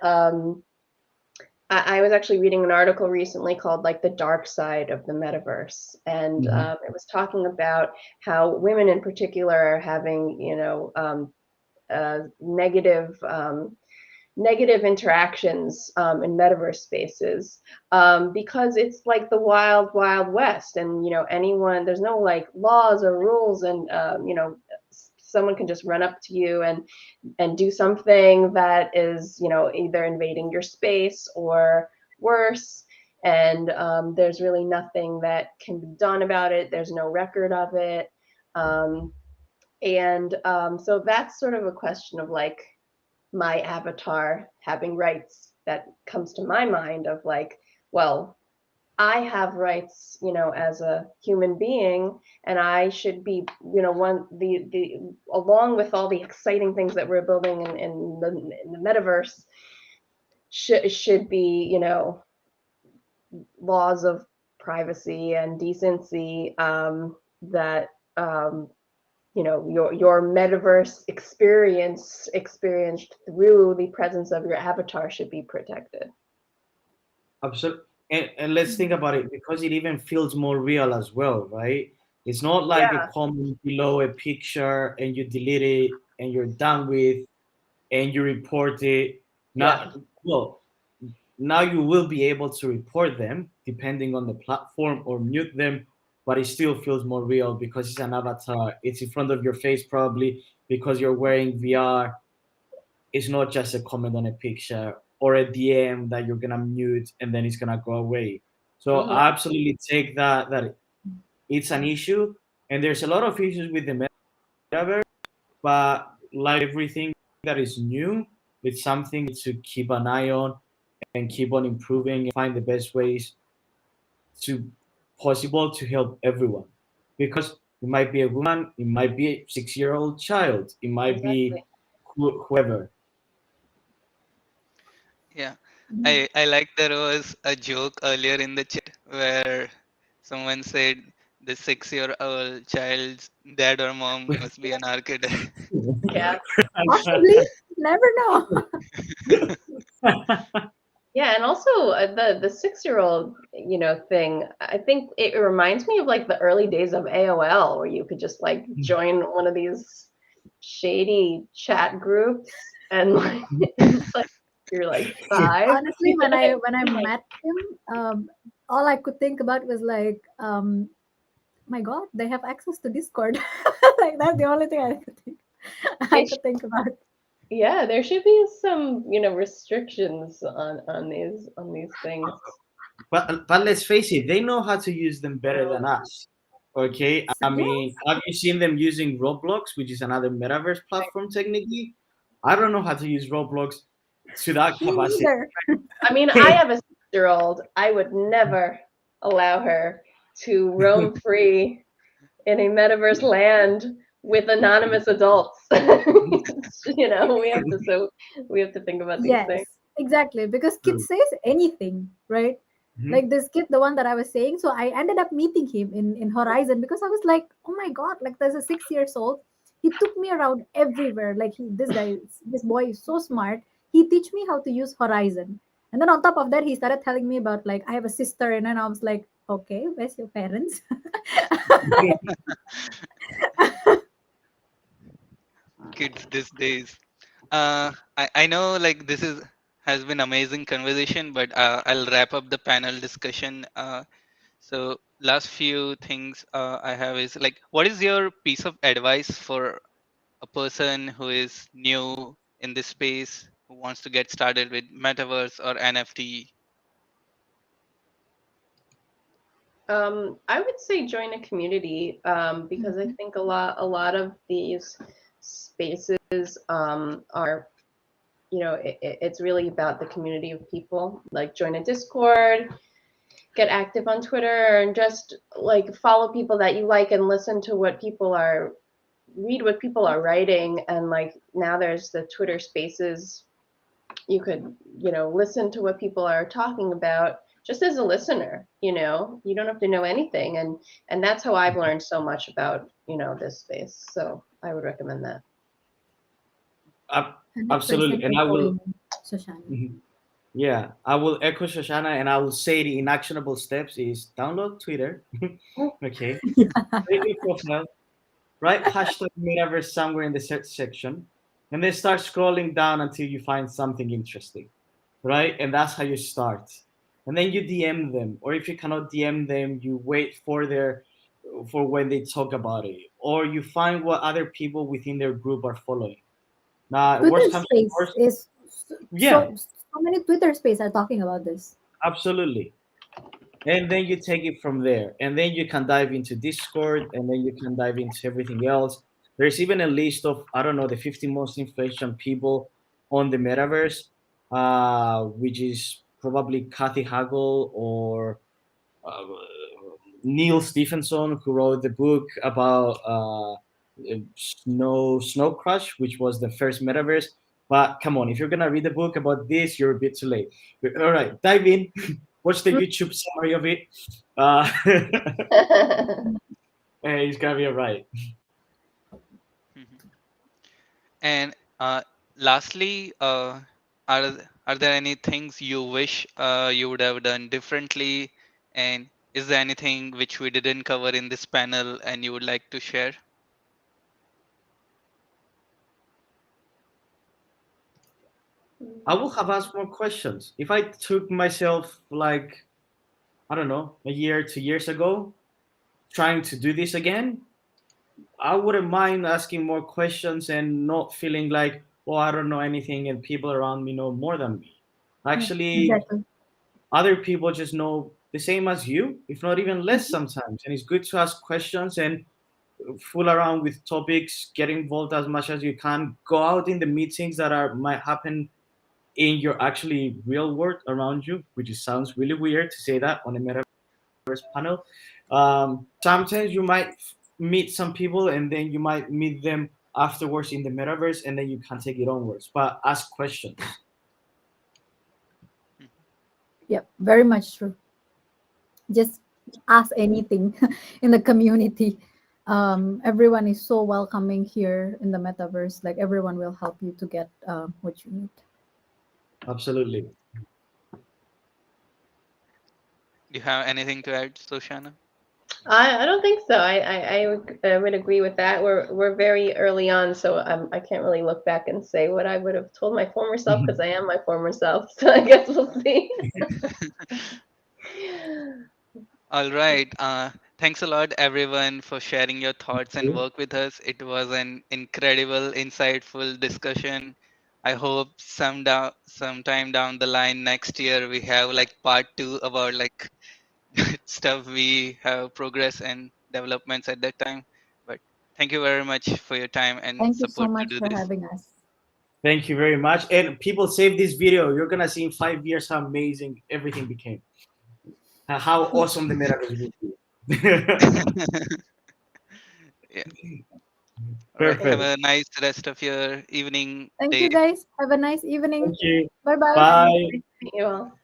I was actually reading an article recently called like the dark side of the metaverse, and Mhm. it was talking about how women in particular are having negative negative interactions in metaverse spaces, because it's like the wild, wild west, and anyone, there's no like laws or rules, and someone can just run up to you and do something that is either invading your space or worse, and there's really nothing that can be done about it. There's no record of it, um, and so that's sort of a question of like my avatar having rights that comes to my mind of like, well, I have rights, as a human being, and I should be, one the along with all the exciting things that we're building in the metaverse, should be, laws of privacy and decency, that your metaverse experience experienced through the presence of your avatar should be protected. Absolutely. And let's think about it, because it even feels more real as well, right? It's not like a Yeah, comment below a picture and you delete it and you're done with and you report it. yeah. Now, well, now you will be able to report them depending on the platform or mute them, but it still feels more real because it's an avatar. It's in front of your face, probably because you're wearing VR. It's not just a comment on a picture or a DM that you're gonna mute and then it's gonna go away. So Hmm. I absolutely take that it's an issue, and there's a lot of issues with the metaverse. But like everything that is new, it's something to keep an eye on and keep on improving and find the best ways to possible to help everyone. Because it might be a woman, it might be a 6-year-old child, it might be Exactly. whoever. Yeah, Mhm. I like there was a joke earlier in the chat where someone said the 6-year-old child's dad or mom must be an architect. Yeah. Possibly, never know. Yeah, and also the 6-year-old, thing. I think it reminds me of like the early days of AOL, where you could just like join one of these shady chat groups, and like it's like you're like 5. Honestly, when I met him, all I could think about was like, my God, they have access to Discord. Like that's the only thing I could think. I It could think about. Yeah, there should be some, restrictions on these things. But let's face it, they know how to use them better than us. Okay, So, I mean, yes, have you seen them using Roblox, which is another metaverse platform technically? I don't know how to use Roblox to that me capacity. neither. I mean, I have a 6-year-old. I would never allow her to roam free in a metaverse land with anonymous adults. We have to think about these things. Yes, exactly. Because kid says anything, right? Mhm. Like this kid, the one that I was saying. So I ended up meeting him in Horizon because I was like, oh my God, like there's a 6 years old. He took me around everywhere. Like this boy is so smart. He teach me how to use Horizon. And then on top of that, he started telling me about like I have a sister, and then I was like, okay, where's your parents? Kids these days. I know like this is has been amazing conversation, but I'll wrap up the panel discussion. So last few things I have is like, what is your piece of advice for a person who is new in this space, who wants to get started with metaverse or NFT? I would say join a community because I think a lot of these spaces are, it's really about the community of people. Like join a Discord, get active on Twitter, and just like follow people that you like and listen to read what people are writing. And like now there's the Twitter Spaces. You could, listen to what people are talking about just as a listener. You don't have to know anything, and that's how I've learned so much about this space. So I would recommend that. Absolutely, 100% and I will. echoing Shoshana. Mhm. Yeah, I will echo Shoshana, and I will say the inactionable steps is download Twitter. Okay, create your profile, write hashtag Metaverse somewhere in the search section, and then start scrolling down until you find something interesting, right? And that's how you start. And then you DM them, or if you cannot DM them, you wait for when they talk about it, or you find what other people within their group are following. Now, Twitter worst comes to space worst, is yeah, so many Twitter space are talking about this. absolutely. And then you take it from there, and then you can dive into Discord, and then you can dive into everything else. There's even a list of, I don't know, the 50 most influential people on the metaverse, which is probably Kathy Hagel or uh, Neil Stephenson, who wrote the book about Snow Crash, which was the first metaverse. But come on, if you're gonna read the book about this, you're a bit too late. But, all right, dive in, watch the YouTube summary of it. It's gonna be all right. Mhm. And lastly, are there any things you wish you would have done differently? And is there anything which we didn't cover in this panel and you would like to share? I would have asked more questions if I took myself like, I don't know, a year, 2 years ago, trying to do this again. I wouldn't mind asking more questions and not feeling like, oh, I don't know anything and people around me know more than me. Yeah, Actually, exactly. other people just know the same as you, if not even less sometimes. And it's good to ask questions and fool around with topics, get involved as much as you can, go out in the meetings that are might happen in your actually real world around you, which sounds really weird to say that on a metaverse panel. Sometimes you might meet some people and then you might meet them afterwards in the metaverse and then you can take it onwards. But ask questions. Yep, very much true. Just ask anything in the community. Everyone is so welcoming here in the metaverse. Like everyone will help you to get what you need. Absolutely. Do you have anything to add, Soshana? I don't think so. I would agree with that. We're very early on, so I can't really look back and say what I would have told my former self because I am my former self. So I guess we'll see. All right. Thanks a lot, everyone, for sharing your thoughts and Okay. work with us. It was an incredible, insightful discussion. I hope sometime down the line next year we have like part two about like stuff we have progress and developments at that time. But thank you very much for your time and Thank you so support to much do for this. having us. Thank you very much. And people save this video. You're gonna see in 5 years how amazing everything became. How awesome the metaverse will be. Yeah. All right. Have Perfect. a nice rest of your evening, Thank day. you guys. Have a nice evening. Thank you. Bye bye. Bye. You all.